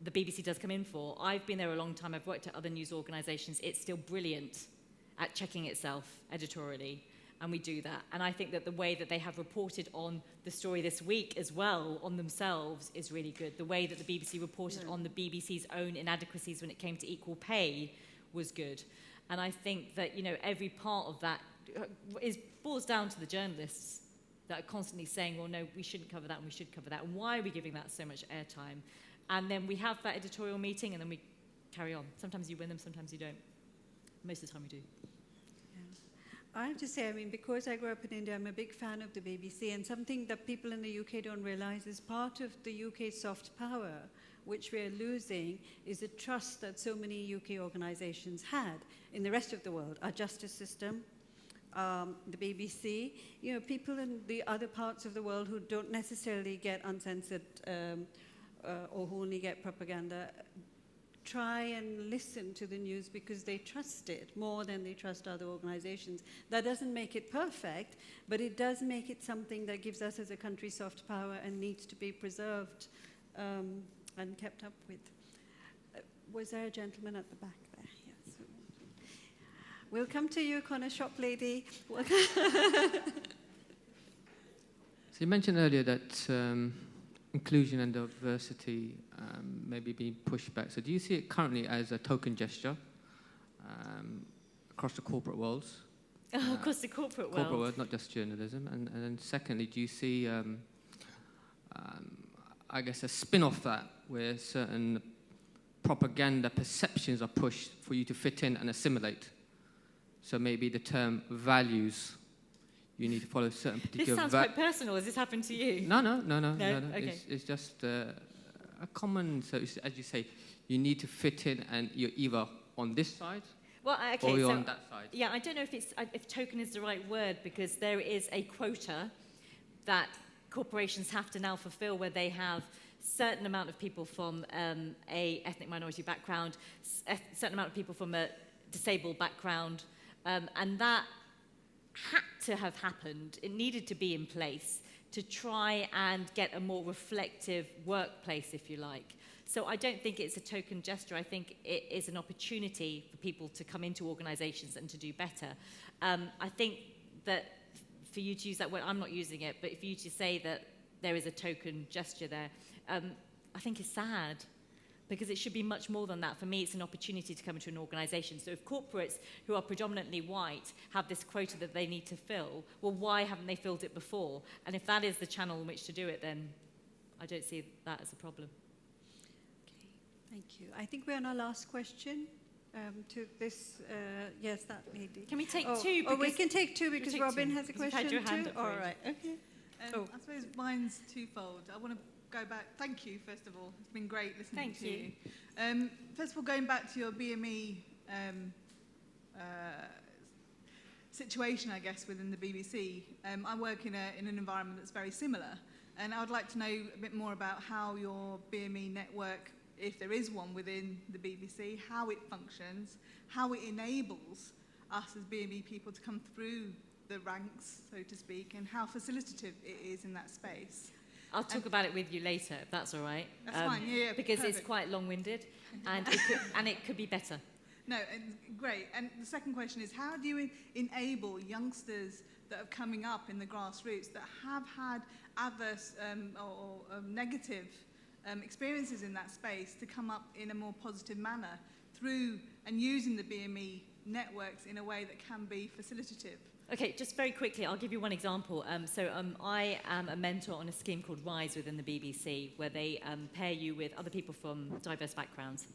S2: the BBC does come in for, I've been there a long time, I've worked at other news organisations, it's still brilliant at checking itself editorially, and we do that. And I think that the way that they have reported on the story this week as well, on themselves, is really good. The way that the BBC reported on the BBC's own inadequacies when it came to equal pay was good. And I think that, every part of that boils down to the journalists that are constantly saying, well, no, we shouldn't cover that and we should cover that. And why are we giving that so much airtime? And then we have that editorial meeting and then we carry on. Sometimes you win them, sometimes you don't. Most of the time we do.
S1: I have to say, because I grew up in India, I'm a big fan of the BBC, and something that people in the UK don't realize is part of the UK's soft power, which we're losing, is the trust that so many UK organizations had in the rest of the world, our justice system, the BBC, people in the other parts of the world who don't necessarily get uncensored or who only get propaganda, try and listen to the news because they trust it more than they trust other organizations. That doesn't make it perfect, but it does make it something that gives us as a country soft power and needs to be preserved and kept up with. Was there a gentleman at the back there? Yes. We'll come to you, corner shop lady.
S10: So you mentioned earlier that inclusion and diversity maybe being pushed back. So do you see it currently as a token gesture across the corporate worlds?
S2: Across the corporate world.
S10: Corporate world, not just journalism. And then secondly, do you see, I guess, a spin-off that where certain propaganda perceptions are pushed for you to fit in and assimilate? So maybe the term values, you need to follow certain particular...
S2: This sounds quite personal. Has this happened to you?
S10: No.
S2: Okay.
S10: It's just a common, so as you say, you need to fit in and you're either on this side or you're on that side.
S2: Yeah, I don't know if token is the right word, because there is a quota that corporations have to now fulfill where they have certain amount of people from a ethnic minority background, certain amount of people from a disabled background, and that had to have happened. It needed to be in place to try and get a more reflective workplace, if you like. So I don't think it's a token gesture. I think it is an opportunity for people to come into organisations and to do better. I think that for you to use that word, I'm not using it, but for you to say that there is a token gesture there, I think is sad, because it should be much more than that. For me, it's an opportunity to come into an organisation. So if corporates who are predominantly white have this quota that they need to fill, well, why haven't they filled it before? And if that is the channel in which to do it, then I don't see that as a problem.
S1: Okay, thank you. I think we're on our last question to this. Yes, that lady.
S2: Can we take two?
S1: Oh, we can take two because Robin has a question
S2: had your hand
S1: too.
S2: up
S1: All
S2: for
S1: right, okay.
S14: I suppose mine's twofold. I want to go back. Thank you, first of all. It's been great listening to you. First of all, going back to your BME situation, I guess, within the BBC, I work in an environment that's very similar, and I would like to know a bit more about how your BME network, if there is one within the BBC, how it functions, how it enables us as BME people to come through the ranks, so to speak, and how facilitative it is in that space.
S2: I'll talk about it with you later, if that's all right.
S14: That's fine, yeah,
S2: because
S14: perfect.
S2: it's quite long-winded, and it could be better.
S14: No, great. And the second question is, how do you enable youngsters that are coming up in the grassroots that have had adverse or negative experiences in that space to come up in a more positive manner through and using the BME networks in a way that can be facilitative?
S2: Okay, just very quickly, I'll give you one example. I am a mentor on a scheme called RISE within the BBC, where they pair you with other people from diverse backgrounds.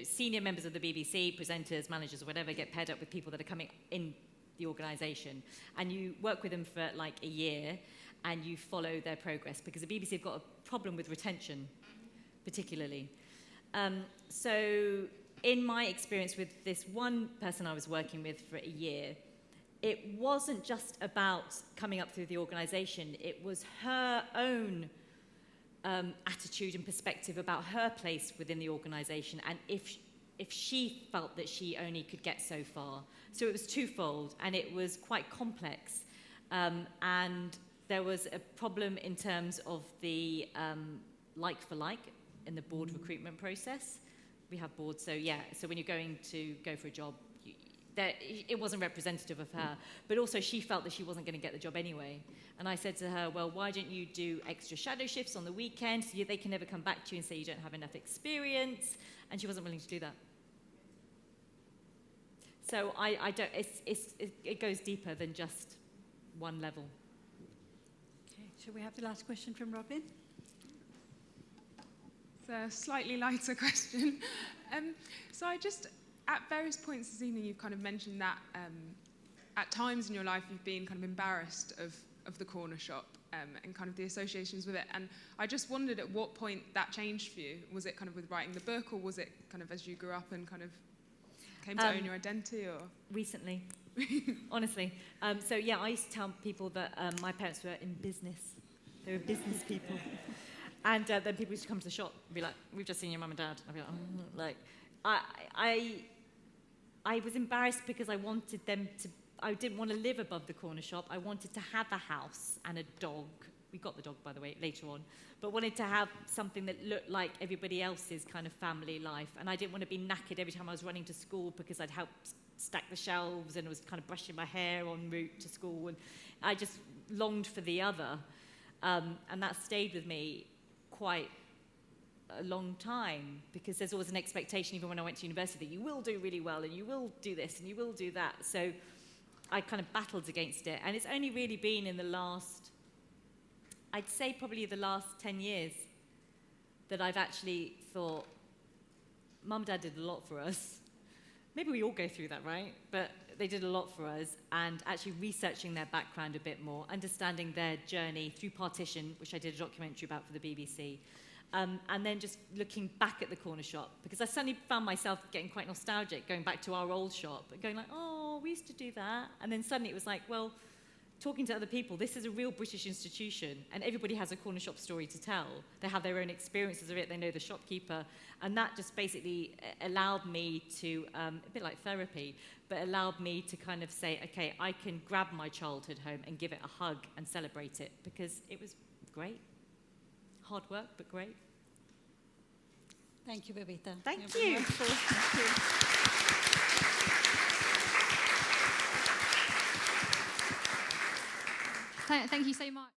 S2: Senior members of the BBC, presenters, managers, or whatever, get paired up with people that are coming in the organisation, and you work with them for like a year, and you follow their progress, because the BBC have got a problem with retention, particularly. So in my experience with this one person I was working with for a year, it wasn't just about coming up through the organisation, it was her own attitude and perspective about her place within the organisation, and if she felt that she only could get so far. So it was twofold, and it was quite complex. And there was a problem in terms of the like for like in the board recruitment process. We have boards, so when you're going to go for a job, it wasn't representative of her, but also she felt that she wasn't going to get the job anyway. And I said to her, well, why don't you do extra shadow shifts on the weekend so they can never come back to you and say you don't have enough experience? And she wasn't willing to do that. So I don't. It goes deeper than just one level.
S1: Okay, shall we have the last question from Robin?
S15: It's a slightly lighter question. So at various points this evening, you've kind of mentioned that at times in your life you've been kind of embarrassed of the corner shop and kind of the associations with it. And I just wondered at what point that changed for you. Was it kind of with writing the book, or was it kind of as you grew up and kind of came to own your identity? Or
S2: recently, honestly. I used to tell people that my parents were in business. They were business people. And then people used to come to the shop and be like, we've just seen your mum and dad. I'd be like, I was embarrassed because I wanted them to, I didn't want to live above the corner shop. I wanted to have a house and a dog. We got the dog, by the way, later on. But wanted to have something that looked like everybody else's kind of family life. And I didn't want to be knackered every time I was running to school because I'd helped stack the shelves and was kind of brushing my hair en route to school. And I just longed for the other. And that stayed with me quite a long time, because there's always an expectation, even when I went to university, that you will do really well and you will do this and you will do that. So I kind of battled against it. And it's only really been in the last, I'd say probably the last 10 years, that I've actually thought, Mum and Dad did a lot for us. Maybe we all go through that, right? But they did a lot for us, and actually researching their background a bit more, understanding their journey through partition, which I did a documentary about for the BBC, and then just looking back at the corner shop, because I suddenly found myself getting quite nostalgic, going back to our old shop, and going like, oh, we used to do that. And then suddenly it was like, well, talking to other people, this is a real British institution, and everybody has a corner shop story to tell. They have their own experiences of it, they know the shopkeeper, and that just basically allowed me to, a bit like therapy, but allowed me to kind of say, okay, I can grab my childhood home and give it a hug and celebrate it, because it was great. Hard work, but great.
S1: Thank you, Babita.
S2: Thank you.
S11: Thank you so much.